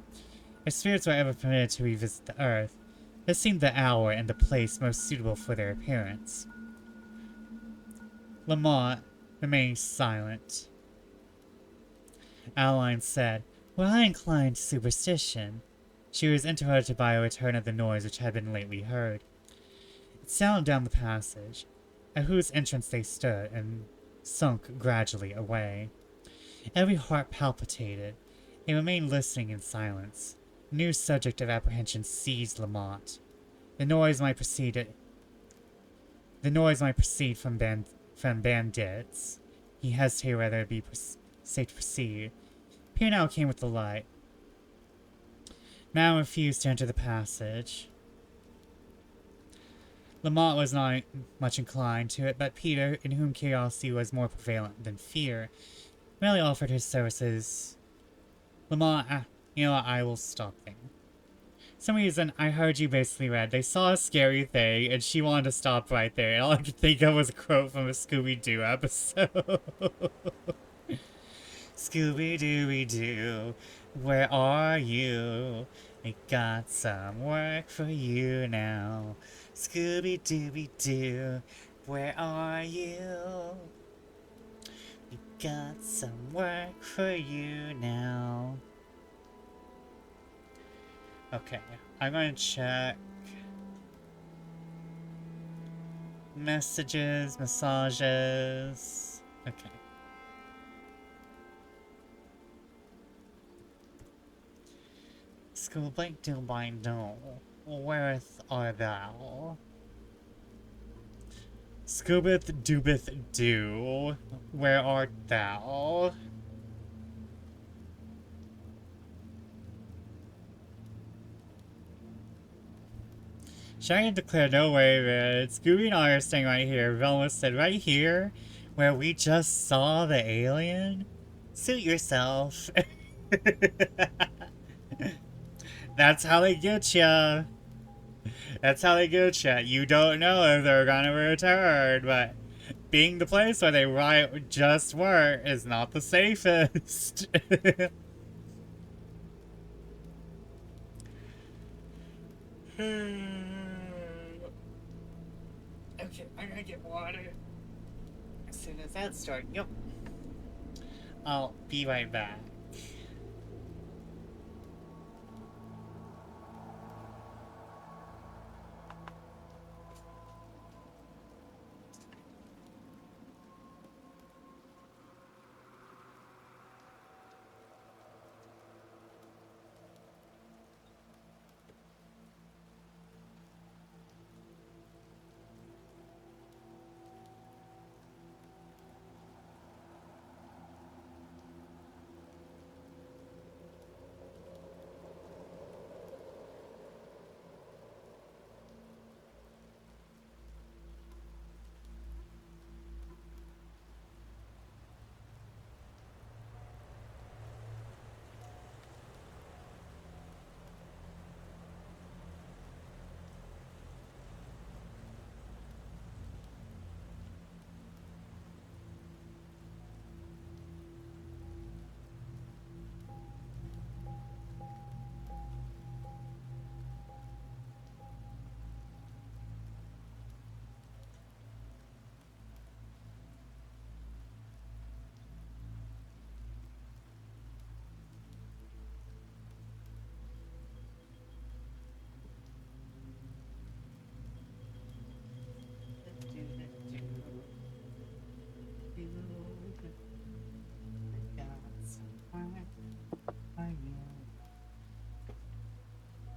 If spirits were ever permitted to revisit the earth, this seemed the hour and the place most suitable for their appearance. Lamont remained silent. Adeline said, "Were I inclined to superstition?" She was interrupted by a return of the noise which had been lately heard. It sounded down the passage, at whose entrance they stood, and sunk gradually away. Every heart palpitated. They remained listening in silence. A new subject of apprehension seized Lamont. The noise might proceed from bandits. He hesitated whether it be safe to proceed. Pierre now came with the light. Now refused to enter the passage. Lamont was not much inclined to it, but Peter, in whom curiosity was more prevalent than fear, merely offered his services. Lamont, you know what, I will stop there. For some reason, I heard you basically read, they saw a scary thing, and she wanted to stop right there, and all I could think of was a quote from a Scooby-Doo episode. Scooby-Dooby-Doo, where are you? I got some work for you now. Scooby-Dooby-Doo, where are you? I got some work for you now. Okay, I'm gonna check messages, massages. Okay. School blank do blind no. Whereth art thou? Scoobeth doobeth do. Where art thou? Cheyenne declared, no way, man. Scooby and I are staying right here. Velma said, right here? Where we just saw the alien? Suit yourself. That's how they get ya. That's how they get ya. You don't know if they're gonna return, but being the place where they just were is not the safest. Okay, I'm gonna get water as soon as that starts. Yep. I'll be right back.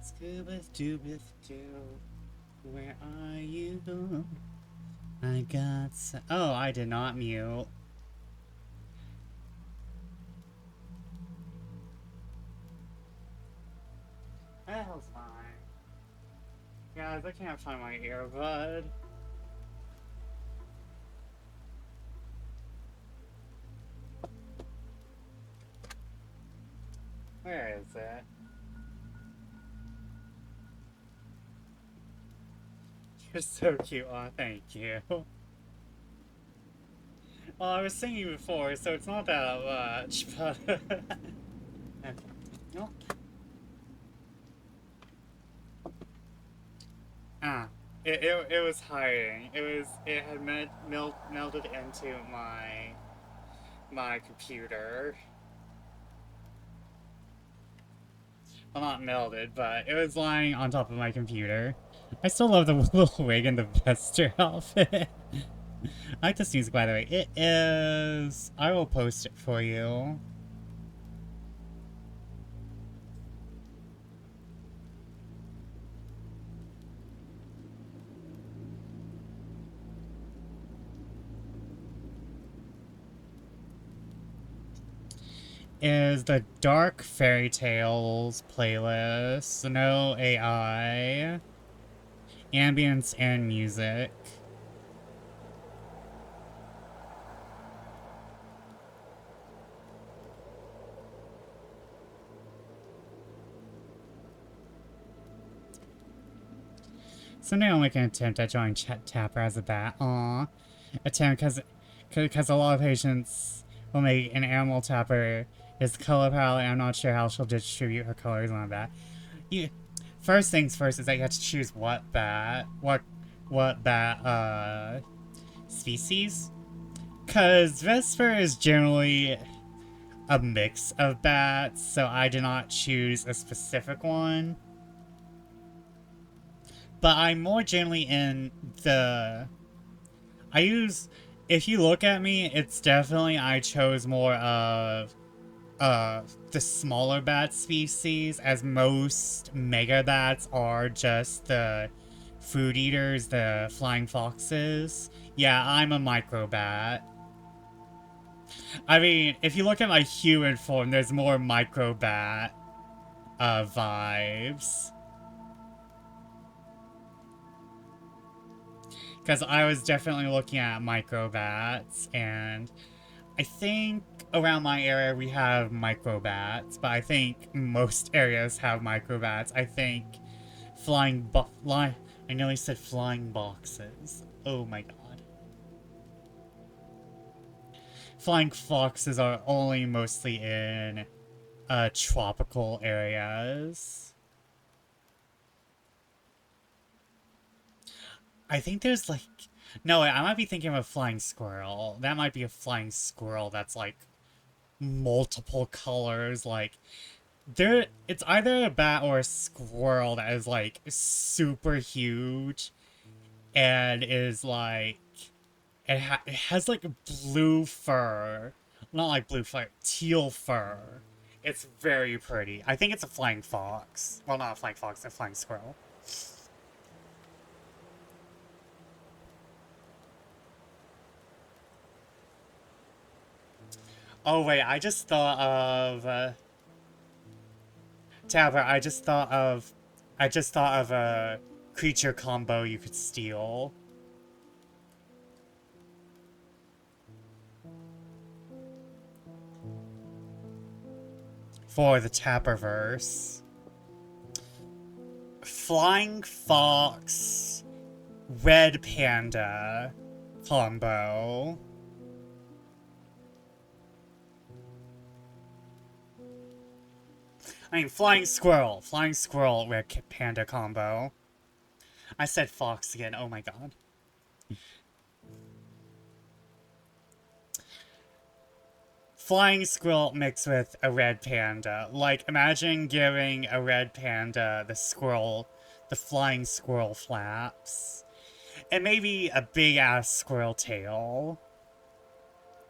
Scoobeth doobeth doo, where are you? I got some. Oh, I did not mute. That was fine. Guys, I can't find my earbud. Where is it? You're so cute. Oh, thank you. Well, I was singing before, so it's not that much, but... no. Ah. It was hiding. It had melted into my computer. Well, not melded, but it was lying on top of my computer. I still love the little wig and the Vester outfit. I like this music, by the way. It is... I will post it for you. is the Dark Fairy Tales playlist. No AI. Ambience and music. Someday I'll make an attempt at drawing Tapper as a bat. Aww. Attempt because a lot of patients will make an animal Tapper is color palette, and I'm not sure how she'll distribute her colors on that. You, first things first is that you have to choose what bat, species. Cause Vesper is generally a mix of bats, so I did not choose a specific one. But I'm more generally in the... if you look at me, it's definitely I chose more of the smaller bat species, as most mega bats are just the food eaters, the flying foxes. Yeah, I'm a micro bat. I mean, if you look at my human form, there's more micro bat vibes. Because I was definitely looking at microbats, and I think around my area we have microbats, but I think most areas have microbats. I think I nearly said flying boxes. Oh my god. Flying foxes are only mostly in tropical areas. I think there's like... No, wait, I might be thinking of a flying squirrel. That might be a flying squirrel that's like multiple colors. Like, it's either a bat or a squirrel that is like super huge and is like... It has like blue fur. Not like blue fur, teal fur. It's very pretty. I think it's a flying fox. Well, not a flying fox, a flying squirrel. Oh wait, I just thought of Tabber. I just thought of a creature combo you could steal. For the Tapperverse. Flying Fox, Red Panda combo. I mean, Flying Squirrel, Red Panda combo. I said Fox again, oh my god. Flying Squirrel mixed with a Red Panda. Like, imagine giving a Red Panda the Flying Squirrel flaps. And maybe a big-ass squirrel tail.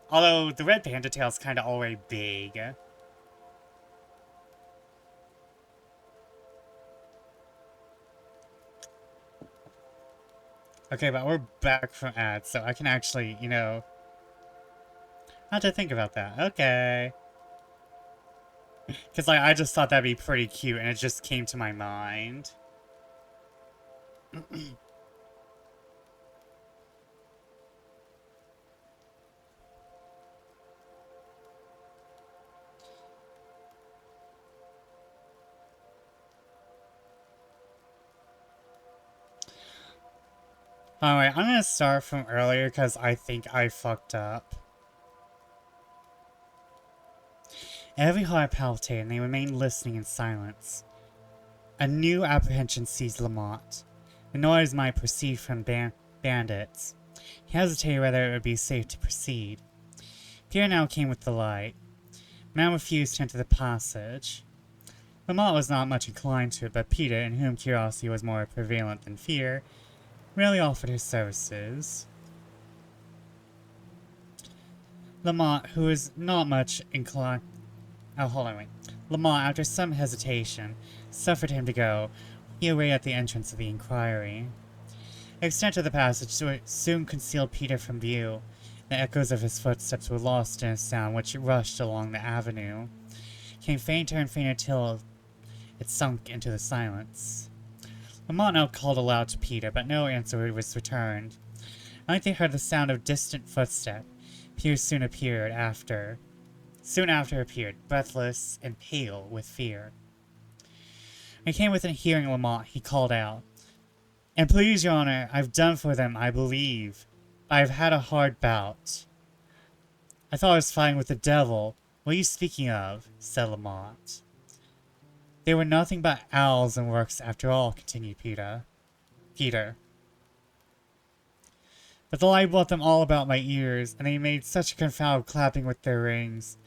Although, the Red Panda tail is kind of already big. Okay, but we're back from ads, so I can actually, you know... I have to think about that. Okay. Because, like, I just thought that'd be pretty cute, and it just came to my mind. Alright, I'm gonna start from earlier because I think I fucked up. Every heart palpitated and they remained listening in silence. A new apprehension seized Lamont. The noise might proceed from bandits. He hesitated whether it would be safe to proceed. Pierre now came with the light. Man refused to enter the passage. Lamont was not much inclined to it, but Peter, in whom curiosity was more prevalent than fear, really offered his services. Lamont, who was not much inclined... Oh, hold on, wait. Lamont, after some hesitation, suffered him to go. He awaited at the entrance of the inquiry. The extent of the passage soon concealed Peter from view. The echoes of his footsteps were lost in a sound which rushed along the avenue. came fainter and fainter till it sunk into the silence. Lamont now called aloud to Peter, but no answer was returned. I think they heard the sound of distant footsteps. Pierre soon after appeared, breathless and pale with fear. When he came within hearing Lamont, he called out, "And please, Your Honor, I've done for them, I believe. But I've had a hard bout." "I thought I was fighting with the devil. What are you speaking of?" said Lamont. "They were nothing but owls and works after all," continued Peter. "But the light brought them all about my ears, and they made such a confounded clapping with their rings.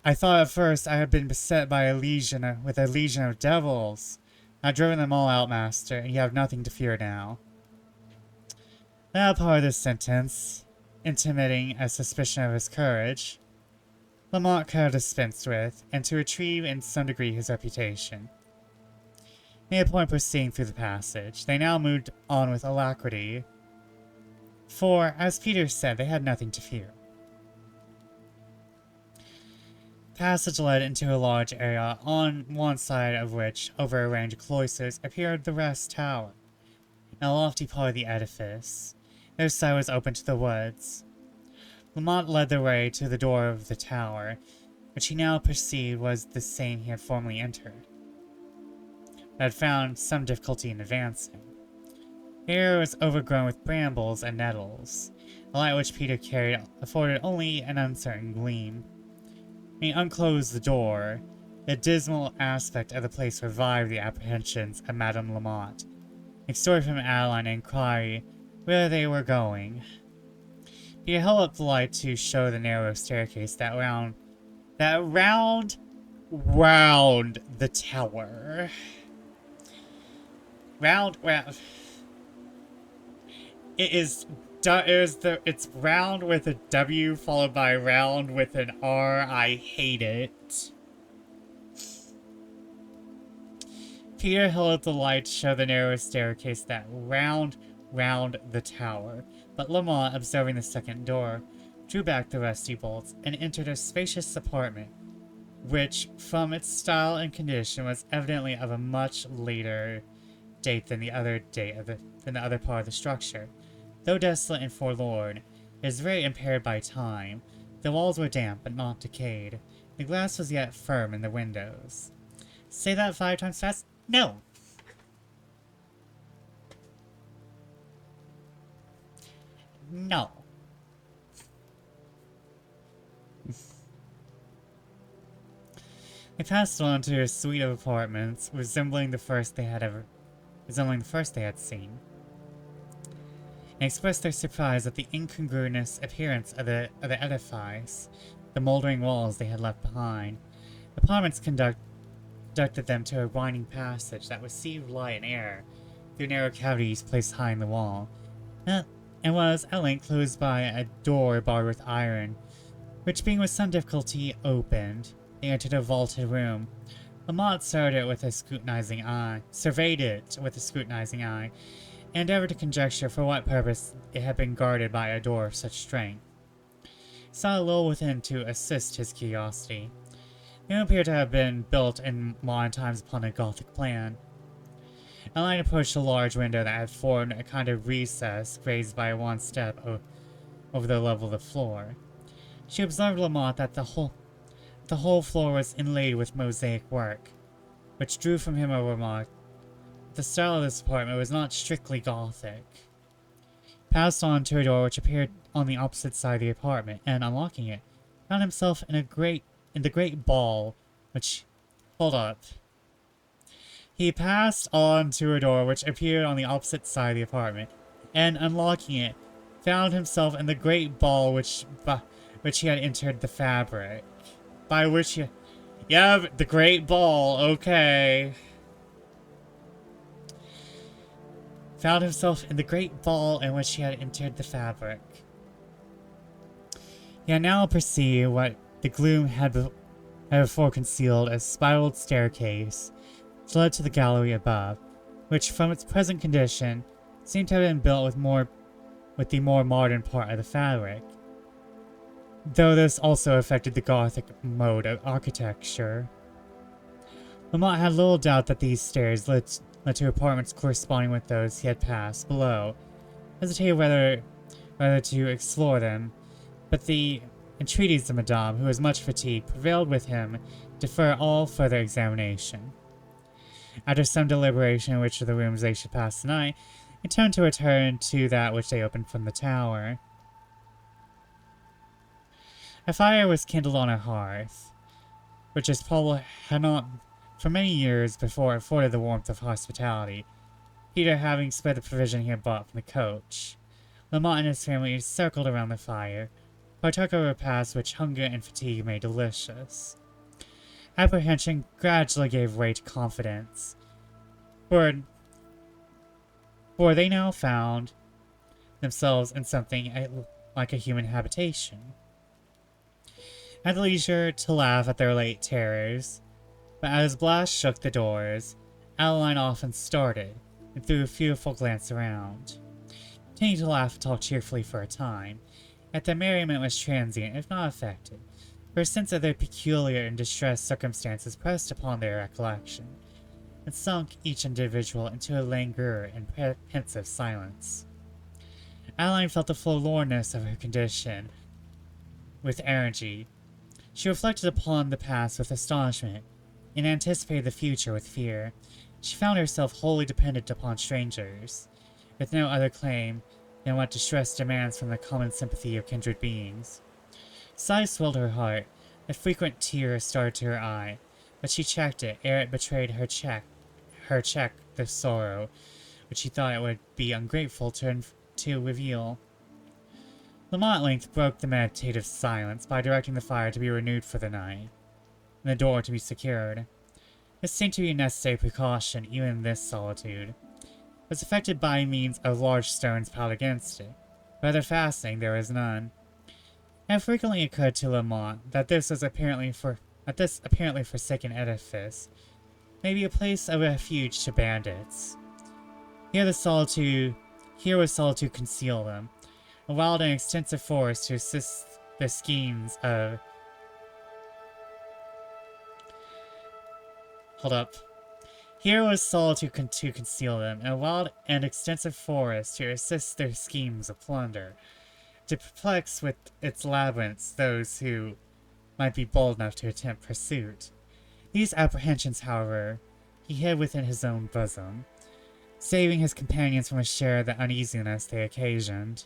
I thought at first I had been beset by a legion of devils. I've driven them all out, master, and you have nothing to fear now." That part of this sentence, intimating a suspicion of his courage, Lamont could have dispensed with, and to retrieve in some degree his reputation. Made a point of proceeding through the passage. They now moved on with alacrity, for, as Peter said, they had nothing to fear. The passage led into a large area, on one side of which, over a range of cloisters, appeared the rest tower, in a lofty part of the edifice. Their side was open to the woods. Lamont led the way to the door of the tower, which he now perceived was the same he had formerly entered, but had found some difficulty in advancing. The area was overgrown with brambles and nettles. The light which Peter carried afforded only an uncertain gleam. When he unclosed the door, the dismal aspect of the place revived the apprehensions of Madame Lamont, extorted from Adeline an inquiry where they were going. Peter held up the light to show the narrow staircase that round the tower. It's round with a W followed by round with an R. I hate it. Peter held up the light to show the narrow staircase that round the tower, but Lamont, observing the second door, drew back the rusty bolts and entered a spacious apartment, which, from its style and condition, was evidently of a much later date than the other part of the structure. Though desolate and forlorn, it was very impaired by time. The walls were damp but not decayed. The glass was yet firm in the windows. Say that 5 times fast? No! No. They passed on to a suite of apartments, resembling the first they had seen, and expressed their surprise at the incongruous appearance of the edifice, the moldering walls they had left behind. The apartments conducted them to a winding passage that received light and air through narrow cavities placed high in the wall, and was at length closed by a door barred with iron, which being with some difficulty opened. They entered a vaulted room. Lamont surveyed it with a scrutinizing eye, and endeavored to conjecture for what purpose it had been guarded by a door of such strength. He saw a little within to assist his curiosity. The room appeared to have been built in modern times upon a Gothic plan. Adeline approached a large window that had formed a kind of recess raised by one step over the level of the floor. She observed Lamont that the whole floor was inlaid with mosaic work, which drew from him a remark that the style of this apartment was not strictly Gothic. He passed on to a door which appeared on the opposite side of the apartment, and unlocking it, found himself in the great ball which... Hold up. He passed on to a door which appeared on the opposite side of the apartment, and unlocking it, found himself in the great ball which he had entered the fabric. By which he... Yeah, the great ball, okay. Found himself in the great ball in which he had entered the fabric. He had now perceived what the gloom had before concealed, a spiraled staircase which led to the gallery above, which, from its present condition, seemed to have been built with the more modern part of the fabric. though this also affected the Gothic mode of architecture. Lamont had little doubt that these stairs led to apartments corresponding with those he had passed below, hesitated whether to explore them, but the entreaties of Madame, who was much fatigued, prevailed with him to defer all further examination. After some deliberation in which of the rooms they should pass the night, he turned to return to that which they opened from the tower. A fire was kindled on a hearth, which as Paul had not for many years before afforded the warmth of hospitality, Peter having spread the provision he had bought from the coach. Lamont and his family circled around the fire, partook of a repast which hunger and fatigue made delicious. Apprehension gradually gave way to confidence, for they now found themselves in something like a human habitation. Had leisure to laugh at their late terrors, but as Blas shook the doors, Adeline often started and threw a fearful glance around. Continued to laugh and talk cheerfully for a time, yet their merriment was transient, if not affected, for a sense of their peculiar and distressed circumstances pressed upon their recollection, and sunk each individual into a languor and pensive silence. Adeline felt the forlornness of her condition with energy. She reflected upon the past with astonishment, and anticipated the future with fear. She found herself wholly dependent upon strangers, with no other claim than what distress demands from the common sympathy of kindred beings. Sighs swelled her heart, a frequent tear started to her eye, but she checked it ere it betrayed her the sorrow, which she thought it would be ungrateful to reveal. Lamont at length broke the meditative silence by directing the fire to be renewed for the night, and the door to be secured. This seemed to be a necessary precaution even in this solitude. It was effected by means of large stones piled against it, but other fastening there was none. It frequently occurred to Lamont that this apparently forsaken edifice may be a place of refuge to bandits. Here was solitude conceal them, a wild and extensive forest to assist the schemes of... Here was solitude to conceal them, a wild and extensive forest to assist their schemes of plunder, to perplex with its labyrinths those who might be bold enough to attempt pursuit. These apprehensions, however, he hid within his own bosom, saving his companions from a share of the uneasiness they occasioned.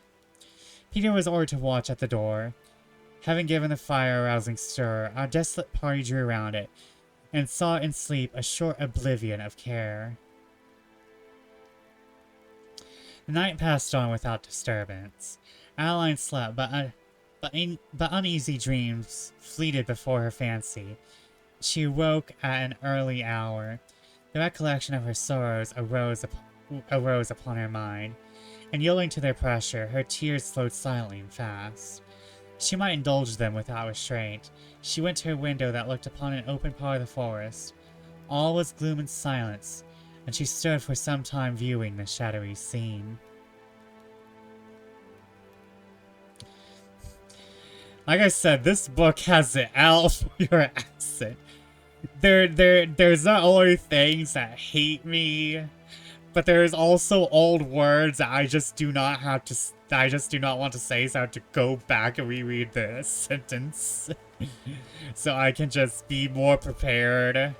Peter was ordered to watch at the door. Having given the fire a rousing stir, our desolate party drew around it, and sought in sleep a short oblivion of care. The night passed on without disturbance. Adeline slept, but uneasy dreams fleeted before her fancy. She awoke at an early hour. The recollection of her sorrows arose upon her mind, and yielding to their pressure, her tears flowed silently and fast. She might indulge them without restraint. She went to a window that looked upon an open part of the forest. All was gloom and silence, and she stood for some time viewing the shadowy scene. Like I said, this book has an Alpha accent. There's not only things that hate me, but there's also old words that I just do not want to say, so I have to go back and reread this sentence so I can just be more prepared.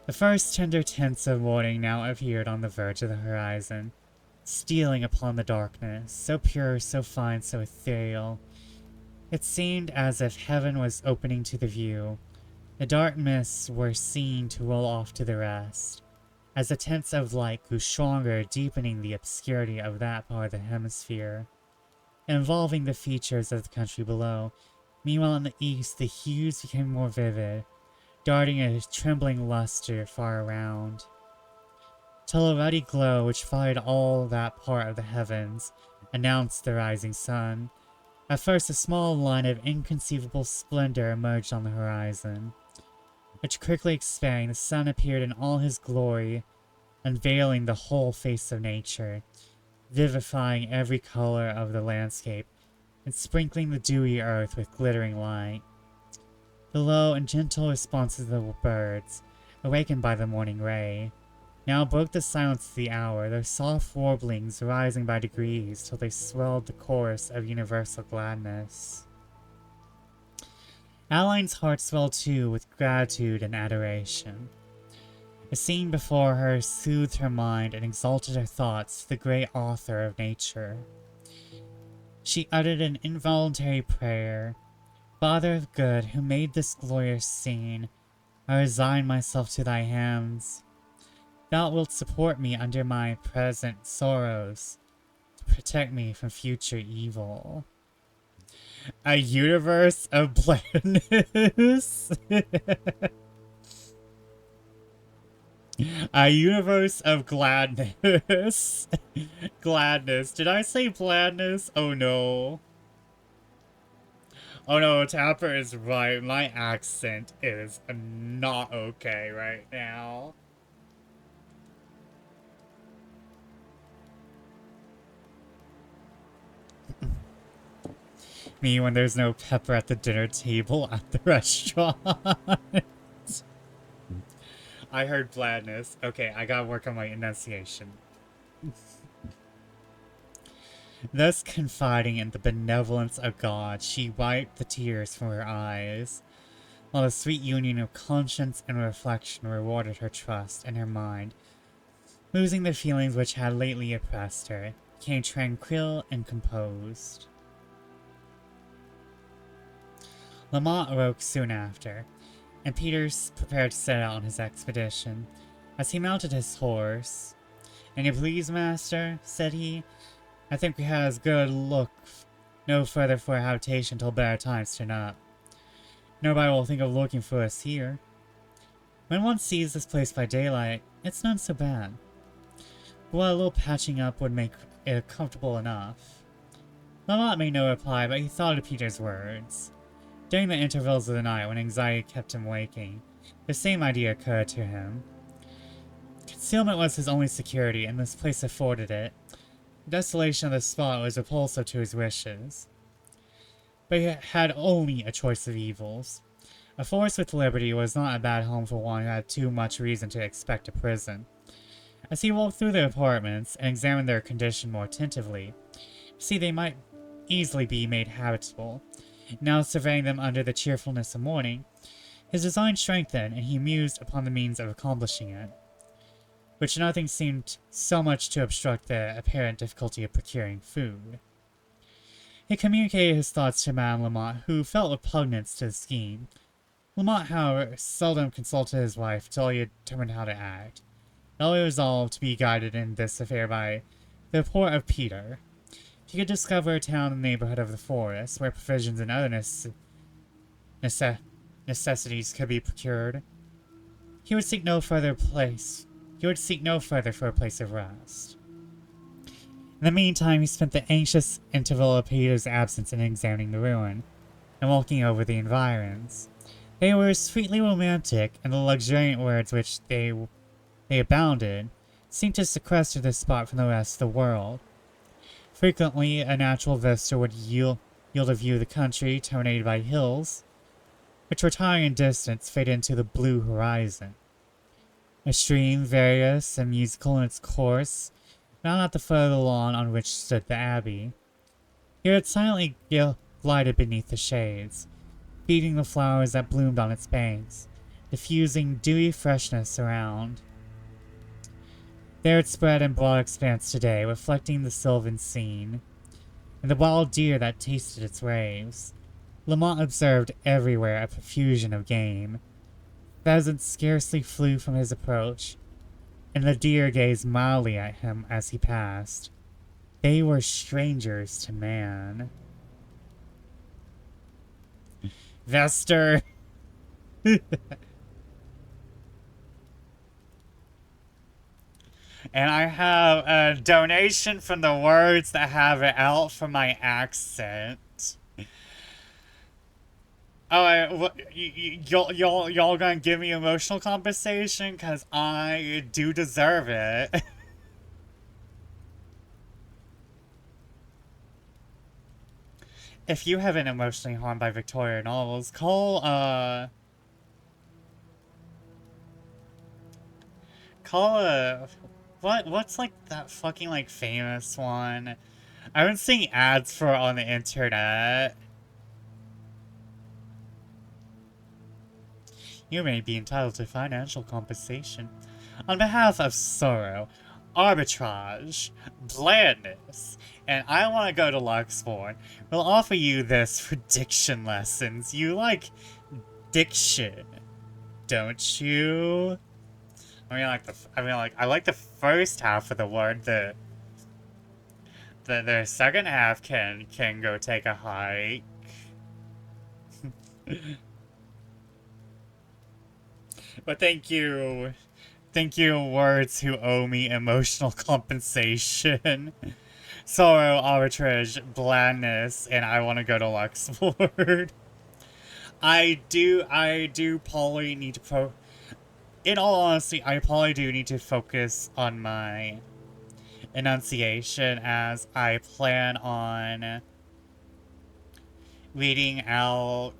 The first tender tints of morning now appeared on the verge of the horizon, stealing upon the darkness, so pure, so fine, so ethereal. It seemed as if heaven was opening to the view. The dark mists were seen to roll off to the rest, as the tints of light grew stronger, deepening the obscurity of that part of the hemisphere, involving the features of the country below. Meanwhile, in the east, the hues became more vivid, darting a trembling luster far around, till a ruddy glow which flooded all that part of the heavens announced the rising sun. At first, a small line of inconceivable splendor emerged on the horizon, which quickly expanding, the sun appeared in all his glory, unveiling the whole face of nature. vivifying every color of the landscape and sprinkling the dewy earth with glittering light. The low and gentle responses of the birds, awakened by the morning ray, now broke the silence of the hour, their soft warblings rising by degrees till they swelled the chorus of universal gladness. Adeline's heart swelled too with gratitude and adoration. The scene before her soothed her mind and exalted her thoughts to the great author of nature. She uttered an involuntary prayer. Father of good, who made this glorious scene, I resign myself to thy hands. Thou wilt support me under my present sorrows, to protect me from future evil. A universe of blandness. A universe of gladness. Gladness. Did I say blandness? Oh no. Oh no, Tapper is right. My accent is not okay right now. Me when there's no pepper at the dinner table at the restaurant. I heard blandness. Okay, I gotta work on my enunciation. Thus confiding in the benevolence of God, she wiped the tears from her eyes, while the sweet union of conscience and reflection rewarded her trust, and her mind, losing the feelings which had lately oppressed her, became tranquil and composed. Lamont awoke soon after, and Peter prepared to set out on his expedition. As he mounted his horse, "And you please, master," said he, "I think we had as good look no further for a habitation till better times turn up. Nobody will think of looking for us here. When one sees this place by daylight, it's none so bad. But a little patching up would make it comfortable enough." Lamont made no reply, but he thought of Peter's words. During the intervals of the night when anxiety kept him waking, the same idea occurred to him. Concealment was his only security, and this place afforded it. The desolation of the spot was repulsive to his wishes. But he had only a choice of evils. A forest with liberty was not a bad home for one who had too much reason to expect a prison. As he walked through the apartments and examined their condition more attentively, see they might easily be made habitable. Now surveying them under the cheerfulness of morning, his design strengthened, and he mused upon the means of accomplishing it, which nothing seemed so much to obstruct the apparent difficulty of procuring food. He communicated his thoughts to Madame Lamont, who felt repugnance to the scheme. Lamont, however, seldom consulted his wife till he had determined how to act. Now he resolved to be guided in this affair by the report of Peter. If he could discover a town in the neighborhood of the forest, where provisions and other necessities could be procured, he would seek no further for a place of rest. In the meantime, he spent the anxious interval of Peter's absence in examining the ruin, and walking over the environs. They were sweetly romantic, and the luxuriant words which they abounded seemed to sequester this spot from the rest of the world. Frequently, a natural vista would yield a view of the country, terminated by hills, which retiring in distance fade into the blue horizon. A stream, various and musical in its course, ran out the foot of the lawn on which stood the abbey. Here it silently glided beneath the shades, feeding the flowers that bloomed on its banks, diffusing dewy freshness around. There it spread in broad expanse today, reflecting the sylvan scene, and the wild deer that tasted its waves. Lamont observed everywhere a profusion of game. Pheasants scarcely flew from his approach, and the deer gazed mildly at him as he passed. They were strangers to man. Vester! And I have a donation from the words that have it out for my accent. Oh, y'all gonna give me emotional compensation? Cause I do deserve it. If you have been emotionally harmed by Victoria novels, what's like that fucking like famous one? I've been seeing ads for it on the internet. You may be entitled to financial compensation. On behalf of sorrow, arbitrage, blandness, and I want to go to Luxborn, we'll offer you this for diction lessons. You like diction, don't you? I like the first half of the word. The second half can go take a hike. But thank you, words who owe me emotional compensation. Sorrow, arbitrage, blandness, and I want to go to Luxford. I do probably need to in all honesty, I probably do need to focus on my enunciation as I plan on reading out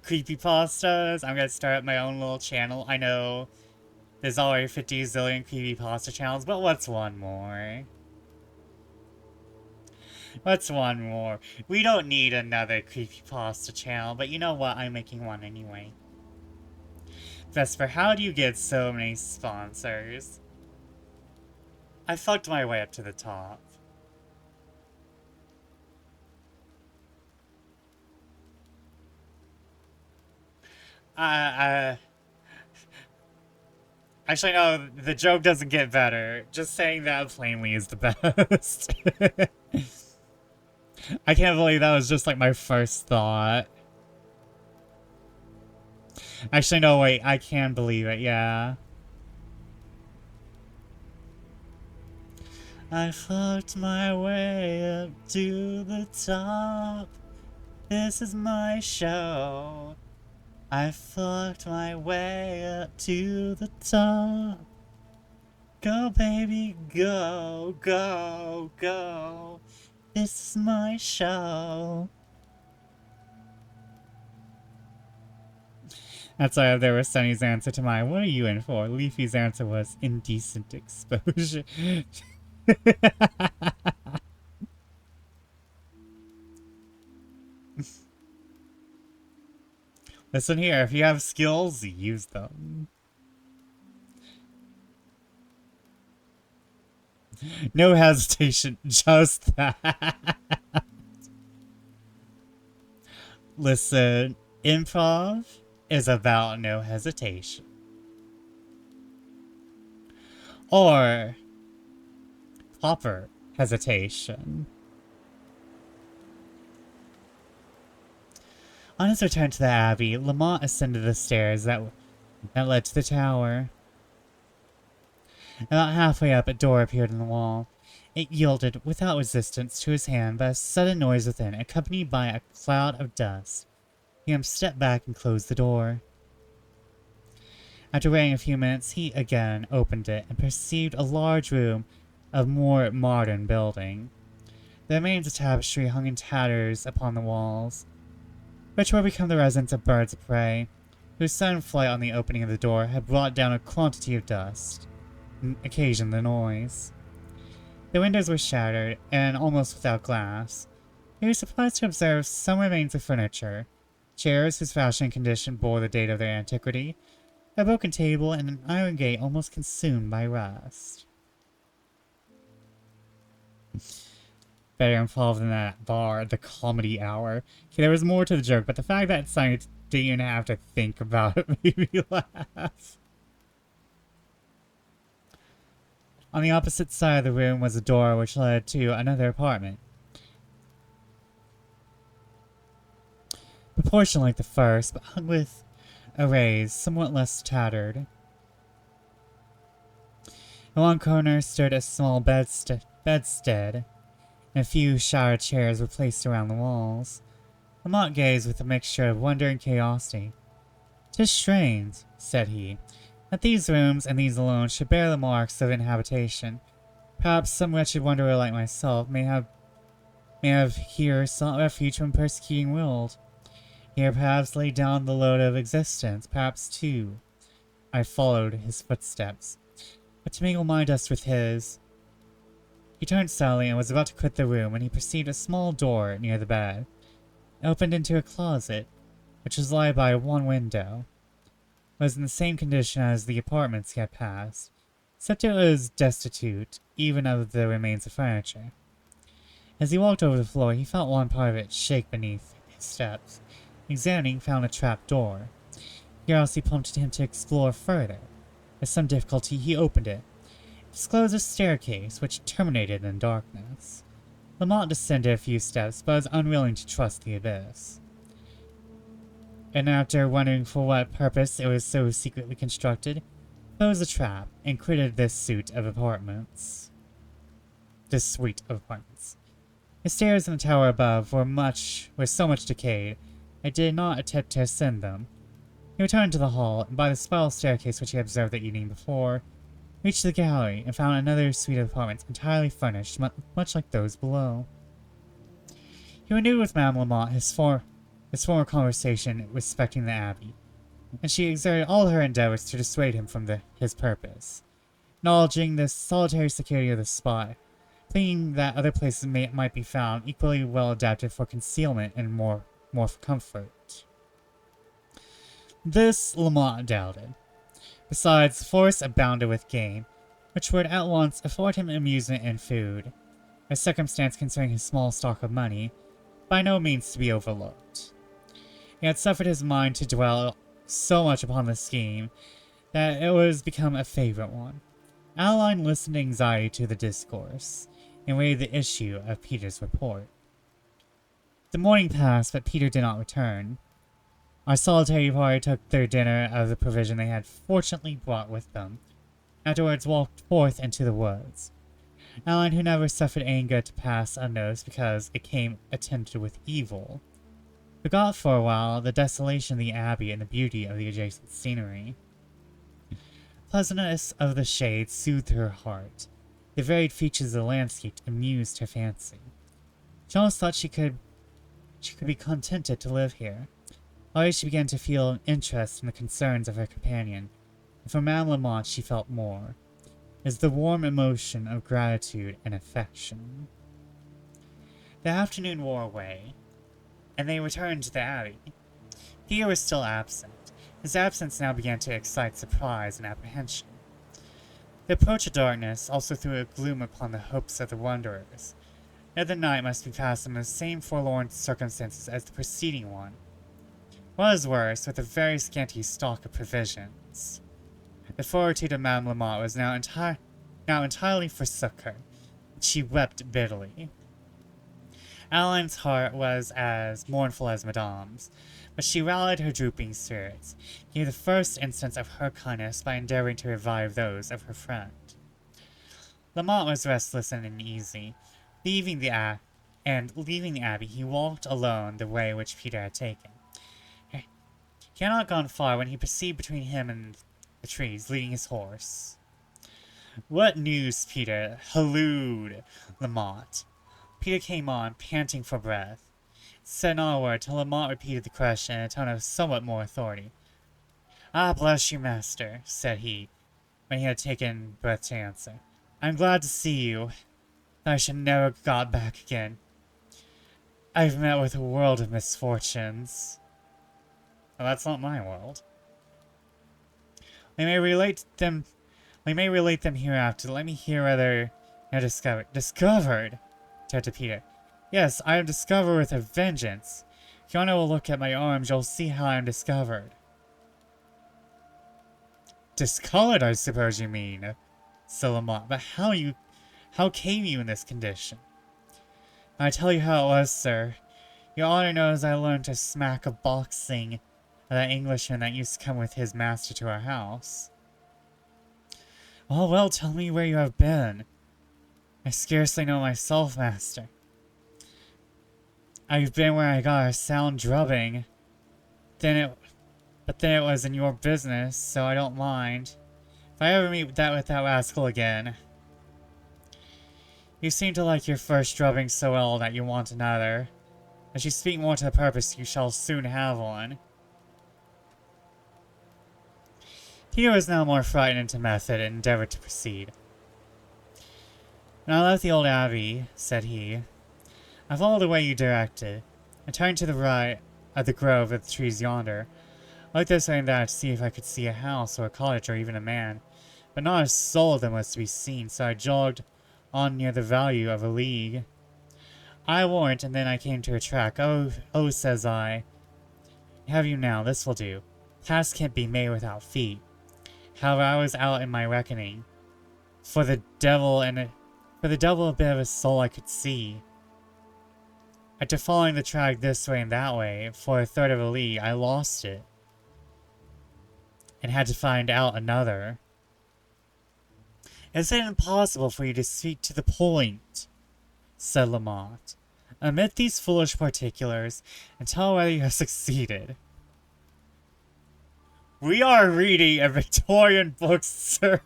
creepypastas. I'm gonna start my own little channel. I know there's already 50 zillion creepypasta channels, but what's one more? What's one more? We don't need another creepypasta channel, but you know what? I'm making one anyway. Vesper, how do you get so many sponsors? I fucked my way up to the top. Actually, no, the joke doesn't get better. Just saying that plainly is the best. I can't believe that was just like my first thought. Actually, no, wait, I can believe it, yeah. I fucked my way up to the top. This is my show. I fucked my way up to the top. Go, baby, go, go, go. This is my show. That's why there was Sunny's answer to mine. What are you in for? Leafy's answer was indecent exposure. Listen here, if you have skills, use them. No hesitation, just that. Listen, improv is about no hesitation. Or proper hesitation. On his return to the Abbey, Lamont ascended the stairs that led to the tower. About halfway up, a door appeared in the wall. It yielded without resistance to his hand by a sudden noise within, accompanied by a cloud of dust. He stepped back and closed the door. After waiting a few minutes, he again opened it and perceived a large room of more modern building. The remains of tapestry hung in tatters upon the walls, which were become the residence of birds of prey, whose sudden flight on the opening of the door had brought down a quantity of dust, and occasioned the noise. The windows were shattered, and almost without glass. He was surprised to observe some remains of furniture, chairs whose fashion and condition bore the date of their antiquity, a broken table, and an iron gate almost consumed by rust. Better involved in that bar, the comedy hour. Okay, there was more to the joke, but the fact that Science didn't even have to think about it made me laugh. On the opposite side of the room was a door which led to another apartment. Proportioned like the first, but hung with arrays somewhat less tattered. In one corner stood a small bedstead, and a few showered chairs were placed around the walls. Lamont gazed with a mixture of wonder and curiosity. "'Tis strange," said he, "that these rooms and these alone should bear the marks of inhabitation. Perhaps some wretched wanderer like myself may have may have here sought refuge from persecuting world. Here perhaps laid down the load of existence, perhaps too. I followed his footsteps, but to mingle my dust with his. He turned suddenly and was about to quit the room when he perceived a small door near the bed. It opened into a closet, which was lighted by one window. It was in the same condition as the apartments he had passed, except it was destitute even of the remains of furniture. As he walked over the floor, he felt one part of it shake beneath his steps. Examining, found a trap door. Curiosity prompted him to explore further. With some difficulty, he opened it. It disclosed a staircase, which terminated in darkness. Lamont descended a few steps, but was unwilling to trust the abyss. And after wondering for what purpose it was so secretly constructed, closed the trap and quitted this suite of apartments. The stairs in the tower above were so much decayed, I did not attempt to ascend them. He returned to the hall, and by the spiral staircase which he observed the evening before, reached the gallery and found another suite of apartments entirely furnished, much like those below. He renewed with Madame Lamont his former conversation respecting the abbey, and she exerted all her endeavors to dissuade him from his purpose, acknowledging the solitary security of the spot, thinking that other places might be found equally well adapted for concealment and more for comfort. This Lamont doubted. Besides, the forest abounded with game, which would at once afford him amusement and food, a circumstance concerning his small stock of money, by no means to be overlooked. He had suffered his mind to dwell so much upon the scheme that it was become a favorite one. Adeline listened in anxiety to the discourse, and waited the issue of Peter's report. The morning passed, but Peter did not return. Our solitary party took their dinner of the provision they had fortunately brought with them, afterwards walked forth into the woods. Adeline, who never suffered anger to pass unnoticed because it came attended with evil, forgot for a while the desolation of the abbey and the beauty of the adjacent scenery. Pleasantness of the shade soothed her heart. The varied features of the landscape amused her fancy. She almost thought she could be contented to live here. Already she began to feel an interest in the concerns of her companion, and for Madame Lamont she felt more, as the warm emotion of gratitude and affection. The afternoon wore away, and they returned to the abbey. Pierre was still absent. His absence now began to excite surprise and apprehension. The approach of darkness also threw a gloom upon the hopes of the wanderers. Another night must be passed in the same forlorn circumstances as the preceding one. What was worse, with a very scanty stock of provisions. The fortitude of Madame Lamont was now entirely forsook her, and she wept bitterly. Adeline's heart was as mournful as Madame's, but she rallied her drooping spirits, gave the first instance of her kindness by endeavoring to revive those of her friend. Lamont was restless and uneasy. Leaving the abbey, he walked alone the way which Peter had taken. He had not gone far when he perceived between him and the trees, leading his horse. "What news, Peter?" hallooed Lamont. Peter came on, panting for breath. Said not a word till Lamont repeated the question in a tone of somewhat more authority. "Ah, bless you, master," said he, when he had taken breath to answer. "I'm glad to see you. I should never have got back again. I've met with a world of misfortunes." Well, that's not my world. We may relate them hereafter. Let me hear whether you're discovered. Discovered? Turned to Peter. "Yes, I am discovered with a vengeance. If you want to look at my arms, you'll see how I am discovered." "Discolored, I suppose you mean," said Lamont. "But how came you in this condition?" "I tell you how it was, sir. Your honor knows I learned to smack of boxing of that Englishman that used to come with his master to our house." Well, tell me where you have been." "I scarcely know myself, master. I've been where I got a sound drubbing. But then it wasn't your business, so I don't mind. If I ever meet with that rascal again..." You seem to like your first drubbing so well that you want another. As you speak more to the purpose, you shall soon have one. Pierre was now more frightened into method and endeavored to proceed. When I left the old abbey, said he, I followed the way you directed, and turned to the right of the grove of the trees yonder. I looked this way and that to see if I could see a house or a cottage or even a man, but not a soul of them was to be seen, so I jogged on near the value of a league. I warrant, and then I came to a track. Oh, says I, have you now, this will do. Paths can't be made without feet. However, I was out in my reckoning. For the devil a bit of a soul I could see. After following the track this way and that way, for a third of a league, I lost it. And had to find out another. Is it impossible for you to speak to the point? Said Lamont. Omit these foolish particulars, and tell whether you have succeeded. We are reading a Victorian book, sir.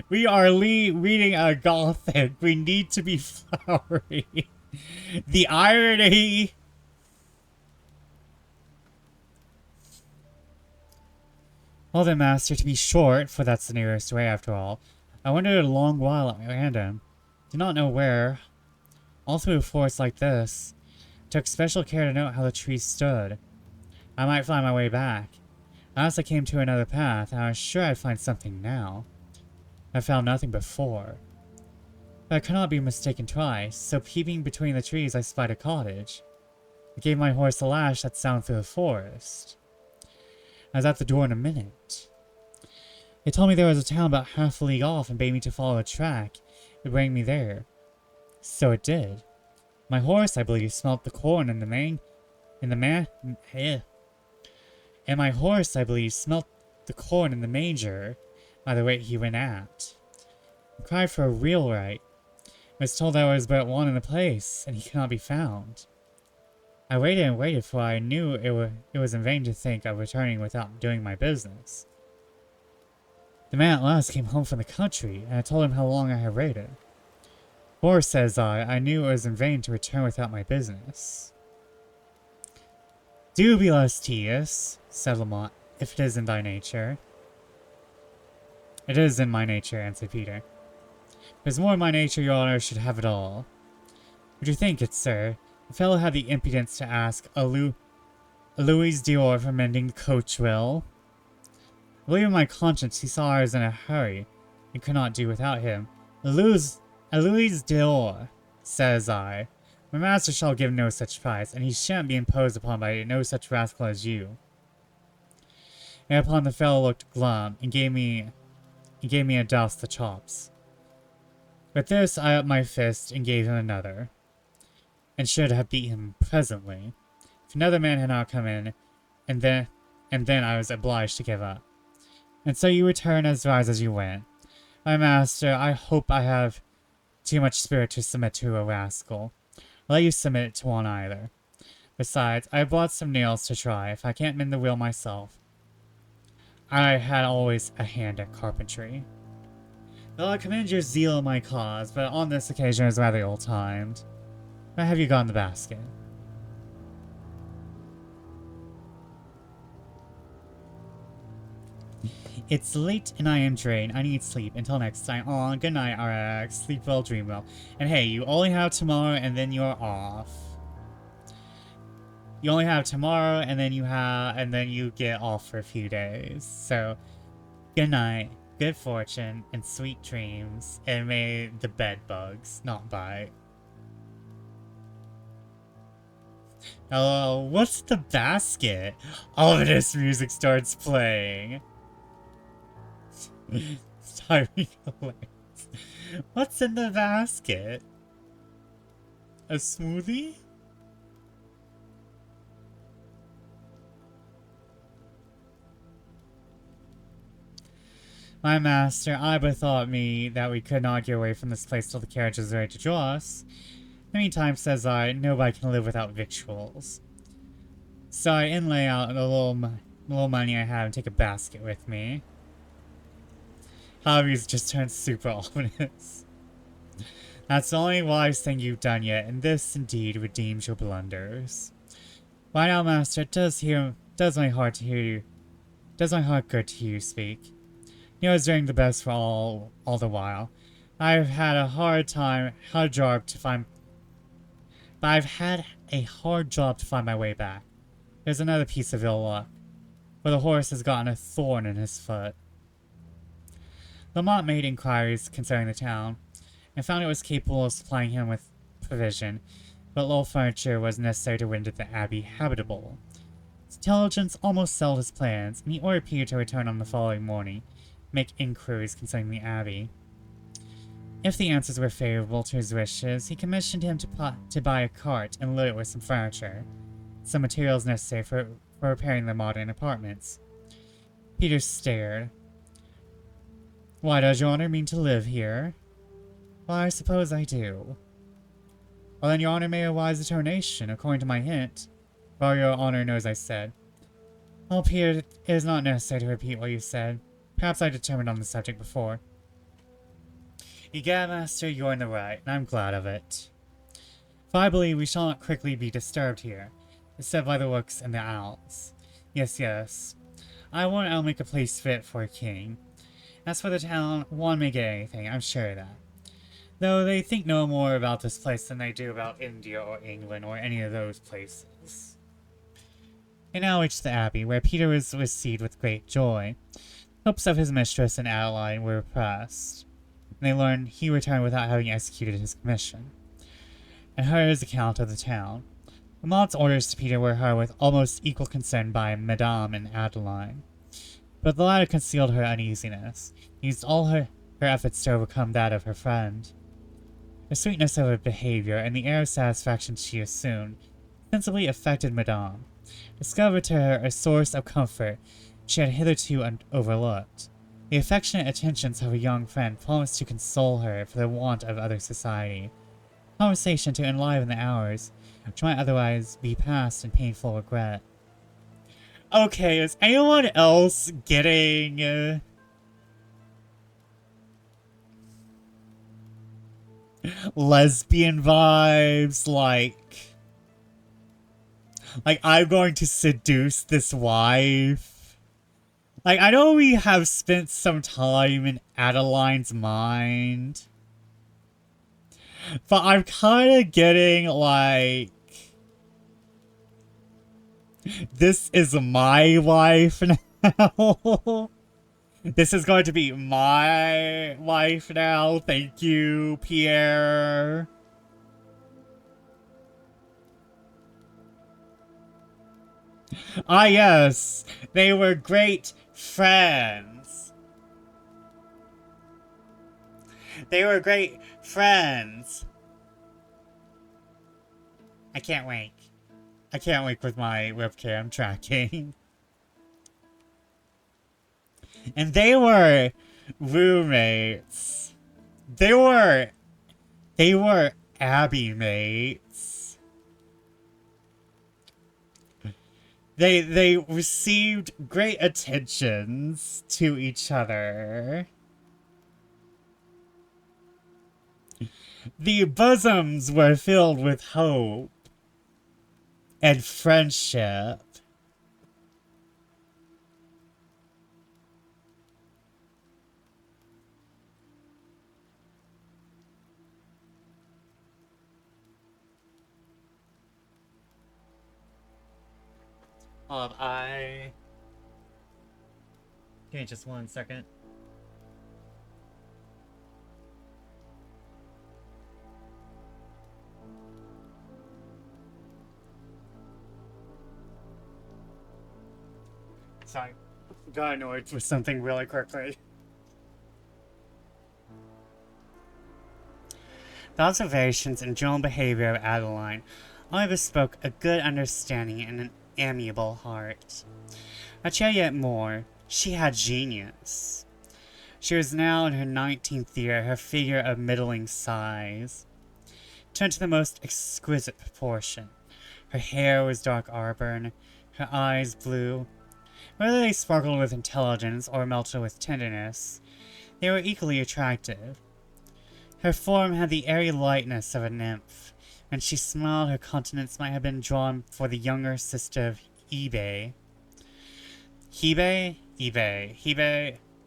We are reading a Gothic. We need to be flowery. The irony. Well then, master, to be short, for that's the nearest way after all, I wandered a long while at random. Did not know where. All through a forest like this. Took special care to note how the trees stood. I might find my way back. As I came to another path, I was sure I'd find something now. I found nothing before. But I could not be mistaken twice, so peeping between the trees I spied a cottage. I gave my horse a lash that sounded through the forest. I was at the door in a minute. It told me there was a town about half a league off and bade me to follow a track. It bring me there. So it did. My horse, I believe, smelt the corn in the And my horse, I believe, smelt the corn in the manger by the rate he went at. I cried for a wheelwright. I was told there was but one in the place, and he could not be found. I waited and waited, for I knew it was in vain to think of returning without doing my business. The man at last came home from the country, and I told him how long I had waited. For, says I knew it was in vain to return without my business. Do be less tedious, said Lamont, if it is in thy nature. It is in my nature, answered Peter. If it is more in my nature, your honor should have it all. Would you think it, sir? The fellow had the impudence to ask a Louis d'Or for mending the coach wheel. I believe in my conscience he saw I was in a hurry, and could not do without him. A Louis d'Or, says I. My master shall give no such price, and he shan't be imposed upon by no such rascal as you. Thereupon the fellow looked glum, and gave me a douse the chops. With this I upped my fist and gave him another, and should have beat him presently, if another man had not come in, and then I was obliged to give up. And so you return as wise as you went. My master, I hope I have too much spirit to submit to a rascal. I'll let you submit to one either. Besides, I have bought some nails to try. If I can't mend the wheel myself, I had always a hand at carpentry. Well, I commend your zeal in my cause, but on this occasion it was rather ill-timed. Where have you got in the basket? It's late and I am drained. I need sleep. Until next time. Aw, good night, RX. Sleep well, dream well. And hey, you only have tomorrow and then you're off. You only have tomorrow and then you get off for a few days. So, good night, good fortune, and sweet dreams. And may the bed bugs not bite. Oh, what's the basket? Ominous music starts playing. What's in the basket? A smoothie? My master, I bethought me that we could not get away from this place till the carriage is ready to draw us. In the meantime, says I, nobody can live without victuals. So I inlay out the little money I have and take a basket with me. Hobbies just turned super ominous. That's the only wise thing you've done yet, and this indeed redeems your blunders. Why now, master, it does my heart to hear you. Does my heart good to hear you speak. You was doing the best for all the while. I've had a hard job to find, but I've had a hard job to find my way back. There's another piece of ill luck, for the horse has gotten a thorn in his foot. Lamont made inquiries concerning the town, and found it was capable of supplying him with provision, but little furniture was necessary to render the abbey habitable. His intelligence almost settled his plans, and he ordered Pierre to return on the following morning, make inquiries concerning the abbey. If the answers were favorable to his wishes, he commissioned him to buy a cart and load it with some furniture, some materials necessary for repairing the modern apartments. Peter stared. Why does your honor mean to live here? Why, I suppose I do. Well, then your honor made a wise determination, according to my hint. Well, your honor knows I said. Well, Pierre, it is not necessary to repeat what you said. Perhaps I determined on the subject before. Egad, master, you're in the right, and I'm glad of it. For I believe we shall not quickly be disturbed here, except by the rooks and the owls. Yes, yes. I won't I'll make a place fit for a king. As for the town, one may get anything, I'm sure of that. Though they think no more about this place than they do about India or England or any of those places. They now reached the abbey, where Peter was received with great joy. Hopes of his mistress and Adeline were repressed, and they learned he returned without having executed his commission, and heard his account of the town. Lamont's orders to Peter were heard with almost equal concern by Madame and Adeline, but the latter concealed her uneasiness, and used all her efforts to overcome that of her friend. The sweetness of her behavior and the air of satisfaction she assumed sensibly affected Madame, discovered to her a source of comfort she had hitherto overlooked. The affectionate attentions of her young friend promised to console her for the want of other society, conversation to enliven the hours which might otherwise be passed in painful regret. Okay, is anyone else getting lesbian vibes? Like I'm going to seduce this wife? Like, I know we have spent some time in Adeline's mind, but I'm kind of getting, like, this is my wife now. This is going to be my wife now. Thank you, Pierre. Ah, yes. They were great friends. They were great friends. I can't wink. I can't wink with my webcam tracking. And they were roommates. They were Abbey mates. They received great attentions to each other. The bosoms were filled with hope and friendship. Give me just 1 second. Sorry. Got annoyed with something really quickly. The observations and general behavior of Adeline only bespoke a good understanding and an amiable heart. But yet more, she had genius. She was now in her 19th year, her figure of middling size, turned to the most exquisite proportion. Her hair was dark auburn, her eyes blue. Whether they sparkled with intelligence or melted with tenderness, they were equally attractive. Her form had the airy lightness of a nymph. When she smiled, her countenance might have been drawn for the younger sister of Hebe. Hebe?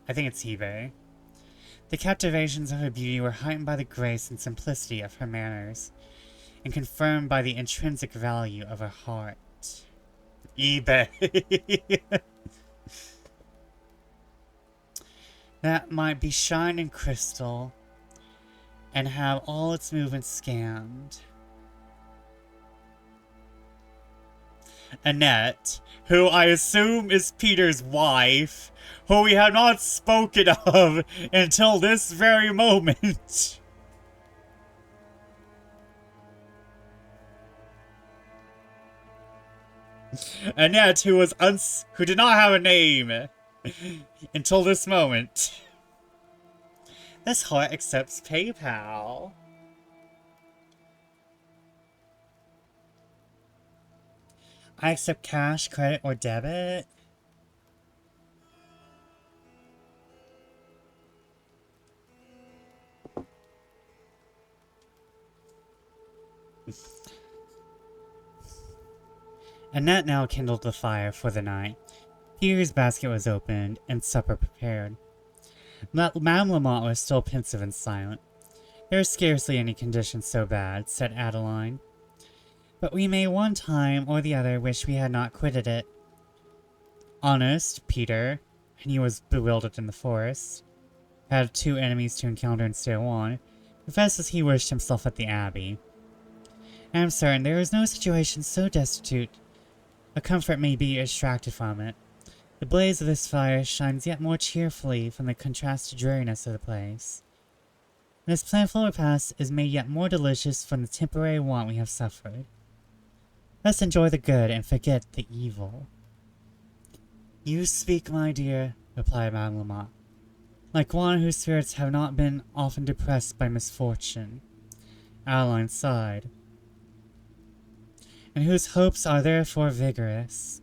I think it's Hebe. The captivations of her beauty were heightened by the grace and simplicity of her manners, and confirmed by the intrinsic value of her heart. eBay. That might be shine in crystal and have all its movements scanned. Annette, who I assume is Peter's wife, who we have not spoken of until this very moment. Annette, who did not have a name until this moment. This heart accepts PayPal. I accept cash, credit, or debit. Annette now kindled the fire for the night. Pierre's basket was opened, and supper prepared. Madame Lamont was still pensive and silent. There is scarcely any condition so bad, said Adeline. But we may one time or the other wish we had not quitted it. Honest, Peter, and he was bewildered in the forest, had 2 enemies to encounter in still one, confesses he wished himself at the Abbey. I am certain there is no situation so destitute a comfort may be extracted from it. The blaze of this fire shines yet more cheerfully from the contrasted dreariness of the place. And this plentiful repast is made yet more delicious from the temporary want we have suffered. Let's enjoy the good and forget the evil. You speak, my dear, replied Madame Lamont, like one whose spirits have not been often depressed by misfortune. Adeline sighed. And whose hopes are therefore vigorous.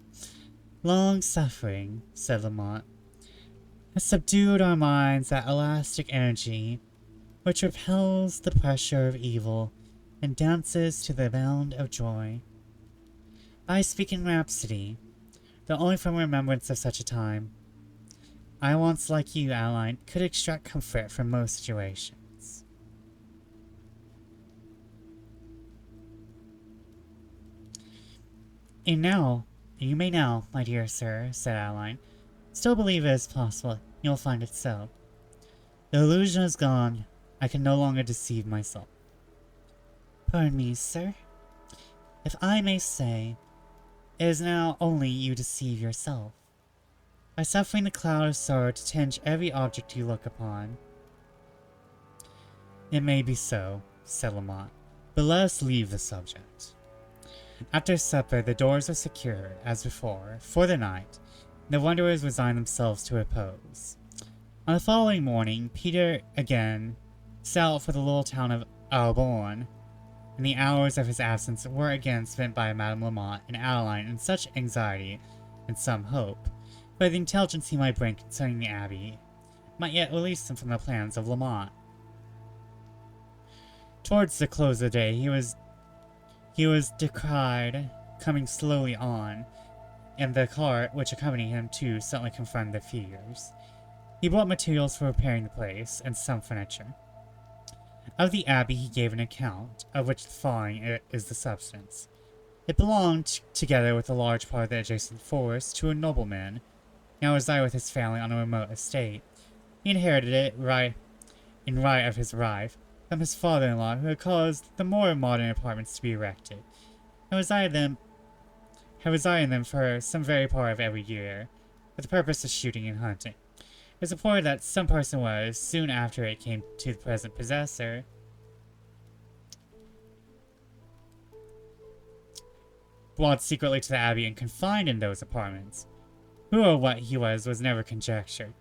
Long-suffering, said Lamont, has subdued our minds that elastic energy which repels the pressure of evil and dances to the bound of joy. I speak in rhapsody, though only from remembrance of such a time. I once, like you, Adeline, could extract comfort from most situations. You may now, my dear sir, said Adeline, still believe it is possible. You'll find it so. The illusion is gone. I can no longer deceive myself. Pardon me, sir. If I may say, it is now only you deceive yourself, by suffering the cloud of sorrow to tinge every object you look upon. It may be so, said Lamont, but let us leave the subject. After supper, the doors were secured, as before, for the night, and the wanderers resigned themselves to repose. On the following morning, Peter again sailed for the little town of Aubonne, and the hours of his absence were again spent by Madame Lamont and Adeline in such anxiety and some hope, for the intelligence he might bring concerning the Abbey might yet release them from the plans of Lamont. Towards the close of the day, he was descried coming slowly on, and the cart which accompanied him too suddenly confirmed the figures. He brought materials for repairing the place, and some furniture. Of the Abbey he gave an account, of which the following is the substance. It belonged, together with a large part of the adjacent forest, to a nobleman, now resided with his family on a remote estate. He inherited it in right of his wife, from his father-in-law, who had caused the more modern apartments to be erected, and resided in them for some very part of every year, for the purpose of shooting and hunting. It was reported that some person was, soon after it came to the present possessor, brought secretly to the Abbey and confined in those apartments. Who or what he was never conjectured.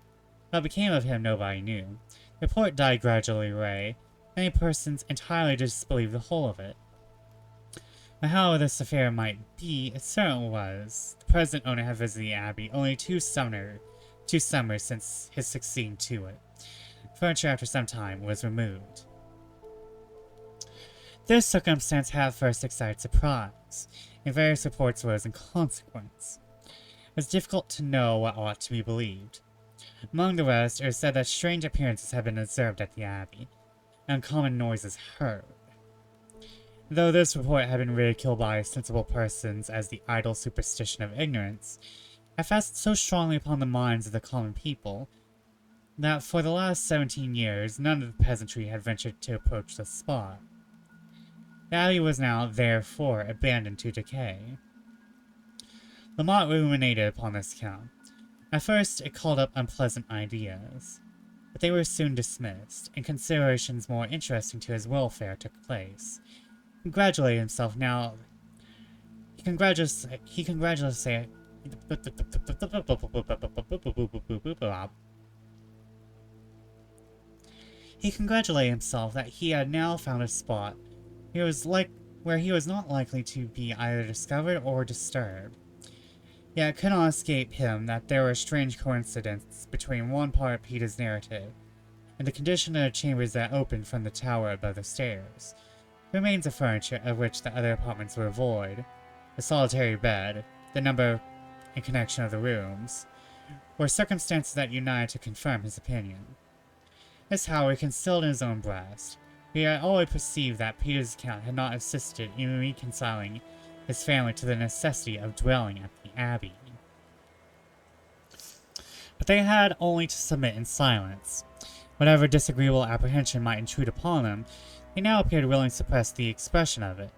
What became of him nobody knew. The report died gradually away. Many persons entirely disbelieved the whole of it. But however this affair might be, it certain was. The present owner had visited the Abbey only two summers since his succeeding to it. Furniture after some time was removed. This circumstance had at first excited surprise, and various reports arose in consequence. It was difficult to know what ought to be believed. Among the rest, it was said that strange appearances had been observed at the Abbey, and uncommon noises heard. Though this report had been ridiculed by sensible persons as the idle superstition of ignorance, it fastened so strongly upon the minds of the common people that for the last 17 years none of the peasantry had ventured to approach the spot. The abbey was now, therefore, abandoned to decay. Lamont ruminated upon this account. At first, it called up unpleasant ideas, but they were soon dismissed, and considerations more interesting to his welfare took place. He congratulated himself now. He congratulated himself that he had now found a spot where he was not likely to be either discovered or disturbed. Yet it could not escape him that there were strange coincidences between one part of Peter's narrative and the condition of the chambers that opened from the tower above the stairs, the remains of furniture of which the other apartments were void, the solitary bed, the number and connection of the rooms, were circumstances that united to confirm his opinion. This, however, concealed in his own breast. He had always perceived that Peter's account had not assisted in reconciling his family to the necessity of dwelling at the Abbey. But they had only to submit in silence. Whatever disagreeable apprehension might intrude upon them, they now appeared willing to suppress the expression of it.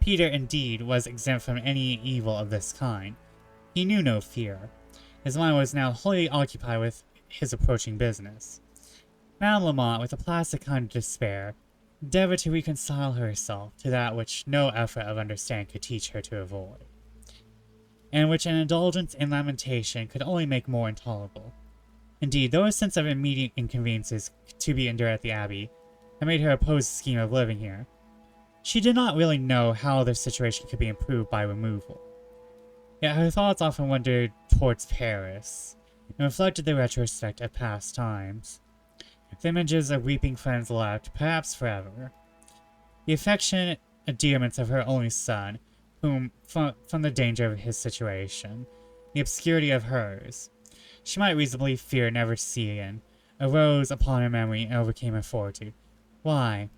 Peter, indeed, was exempt from any evil of this kind. He knew no fear. His mind was now wholly occupied with his approaching business. Madame Lamont, with a placid kind of despair, endeavored to reconcile herself to that which no effort of understanding could teach her to avoid, and which an indulgence in lamentation could only make more intolerable. Indeed, though a sense of immediate inconveniences to be endured at the Abbey had made her oppose the scheme of living here, she did not really know how their situation could be improved by removal. Yet her thoughts often wandered towards Paris, and reflected the retrospect of past times. The images of weeping friends left, perhaps forever. The affectionate endearments of her only son, whom, from the danger of his situation, the obscurity of hers, she might reasonably fear never to see again, arose upon her memory and overcame her fortitude. Why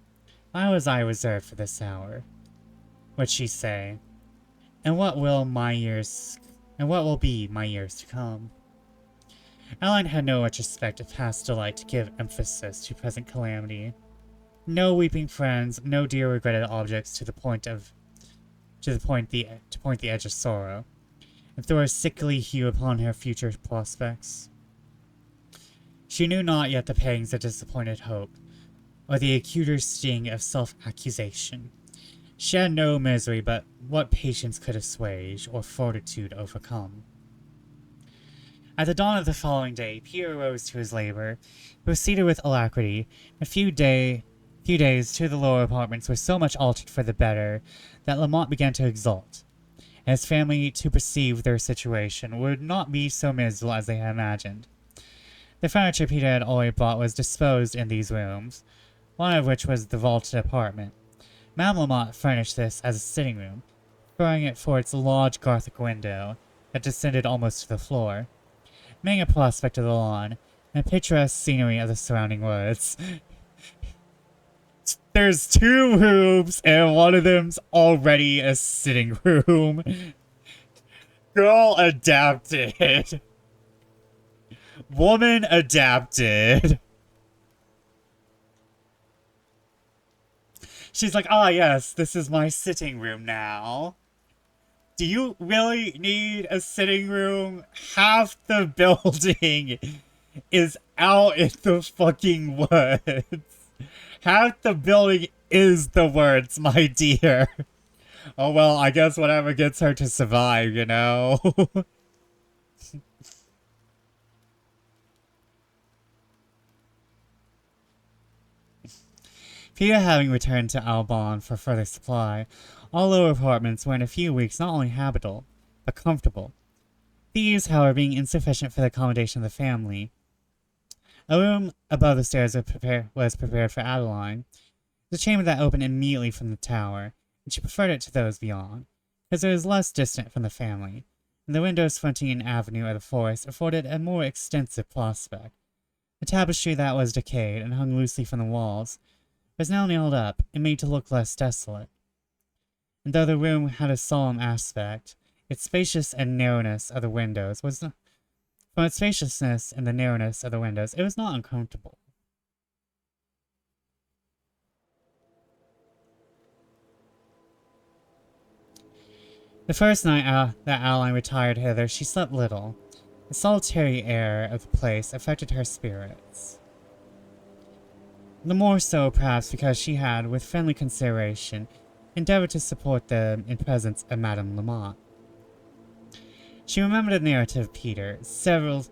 was I reserved for this hour? Would she say? And what will be my years to come? Adeline had no retrospect of past delight to give emphasis to present calamity. No weeping friends, no dear regretted objects to point the edge of sorrow, and throw a sickly hue upon her future prospects. She knew not yet the pangs of disappointed hope, or the acuter sting of self-accusation. She had no misery but what patience could assuage, or fortitude overcome. At the dawn of the following day, Pierre arose to his labor, proceeded with alacrity. A few days to the lower apartments were so much altered for the better that Lamont began to exult, and his family to perceive their situation would not be so miserable as they had imagined. The furniture Peter had already bought was disposed in these rooms, one of which was the vaulted apartment. Madame Lamont furnished this as a sitting room, preferring it for its large Gothic window that descended almost to the floor, making a prospect of the lawn and picturesque scenery of the surrounding woods. There's 2 rooms, and one of them's already a sitting room. Girl adapted. Woman adapted. She's like, ah, yes, this is my sitting room now. Do you really need a sitting room? Half the building is out in the fucking woods. Half the building is the woods, my dear. Oh, well, I guess whatever gets her to survive, you know? Pierre having returned to Albon for further supply, all lower apartments were in a few weeks not only habitable, but comfortable. These, however, being insufficient for the accommodation of the family. A room above the stairs was prepared for Adeline. The chamber that opened immediately from the tower, and she preferred it to those beyond, because it was less distant from the family, and the windows fronting an avenue of the forest afforded a more extensive prospect. The tapestry that was decayed and hung loosely from the walls was now nailed up and made to look less desolate. And though the room had a solemn aspect, its spacious and narrowness of the windows was not, from its spaciousness and the narrowness of the windows, it was not uncomfortable. The first night that Adeline retired hither, she slept little. The solitary air of the place affected her spirits. The more so, perhaps, because she had, with friendly consideration, endeavored to support them in presence of Madame Lamont. She remembered the narrative of Peter, several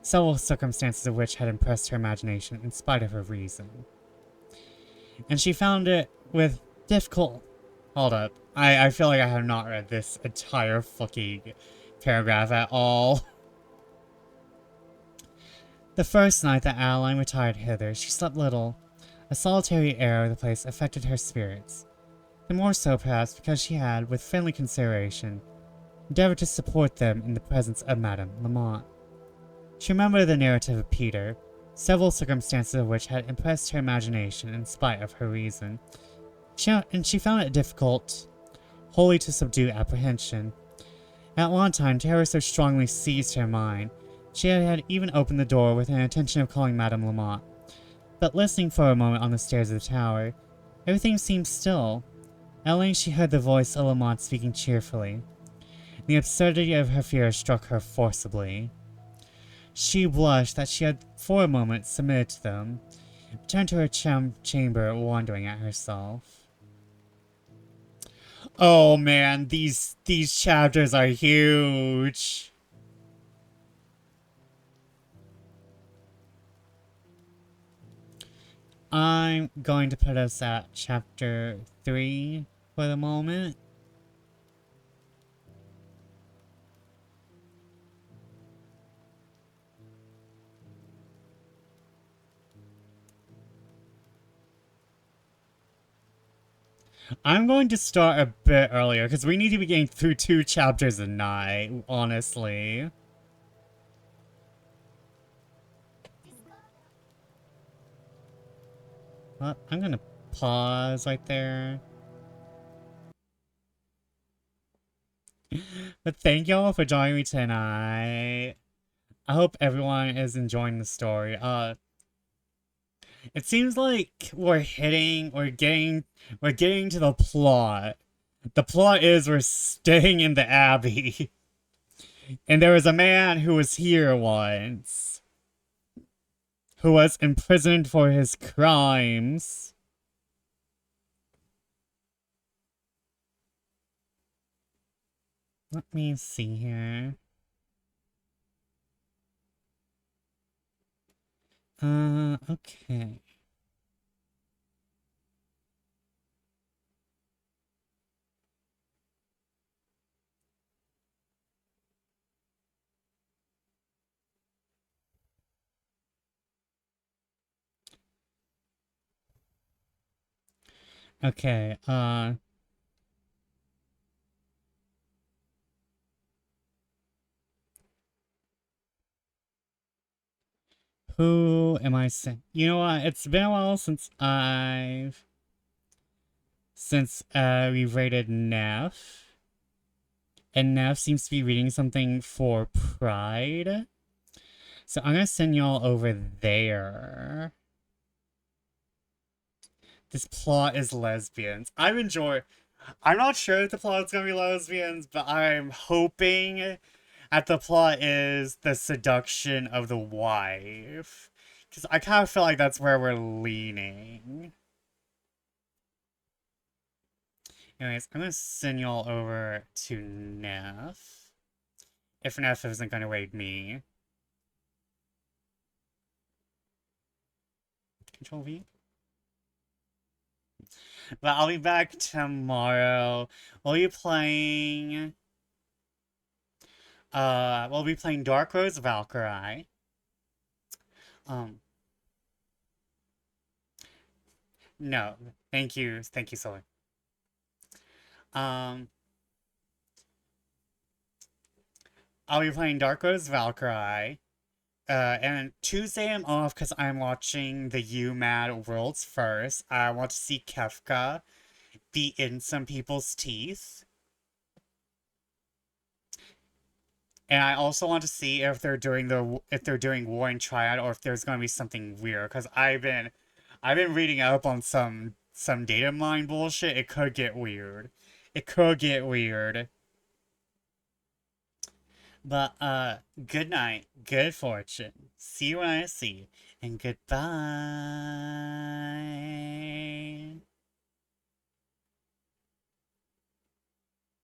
circumstances of which had impressed her imagination in spite of her reason. And she found it with difficult... Hold up. I feel like I have not read this entire fucking paragraph at all. The first night that Adeline retired hither, she slept little. A solitary air of the place affected her spirits. The more so, perhaps, because she had, with friendly consideration, endeavored to support them in the presence of Madame Lamont. She remembered the narrative of Peter, several circumstances of which had impressed her imagination in spite of her reason, and she found it difficult wholly to subdue apprehension. At one time, terror so strongly seized her mind, she had even opened the door with an intention of calling Madame Lamont. But listening for a moment on the stairs of the tower, everything seemed still. At length she heard the voice of Lamont speaking cheerfully. The absurdity of her fear struck her forcibly. She blushed that she had for a moment submitted to them, returned to her chamber wondering at herself. Oh man, these chapters are huge. I'm going to put us at chapter 3 for the moment. I'm going to start a bit earlier, because we need to be getting through 2 chapters a night, honestly. Well, I'm gonna pause right there. But thank y'all for joining me tonight. I hope everyone is enjoying the story. It seems like we're getting to the plot. The plot is we're staying in the Abbey. And there was a man who was here once, who was imprisoned for his crimes. Let me see here. Okay. Okay, who am I saying? You know what? It's been a while since we've rated Neff. And Neff seems to be reading something for Pride. So I'm gonna send y'all over there. This plot is lesbians. I'm not sure if the plot is gonna be lesbians, but I'm hoping that the plot is the seduction of the wife. Because I kind of feel like that's where we're leaning. Anyways, I'm gonna send y'all over to Neff. If Neff isn't gonna raid me. Control V? But I'll be back tomorrow. We'll be playing Dark Rose Valkyrie. No, thank you, Solar. Um, I'll be playing Dark Rose Valkyrie. And Tuesday I'm off because I'm watching the You Mad World's First. I want to see Kefka be in some people's teeth. And I also want to see if they're doing War in Triad or if there's going to be something weird because I've been reading up on some data mine bullshit. It could get weird. It could get weird. But good night, good fortune. See you when I see you, and goodbye.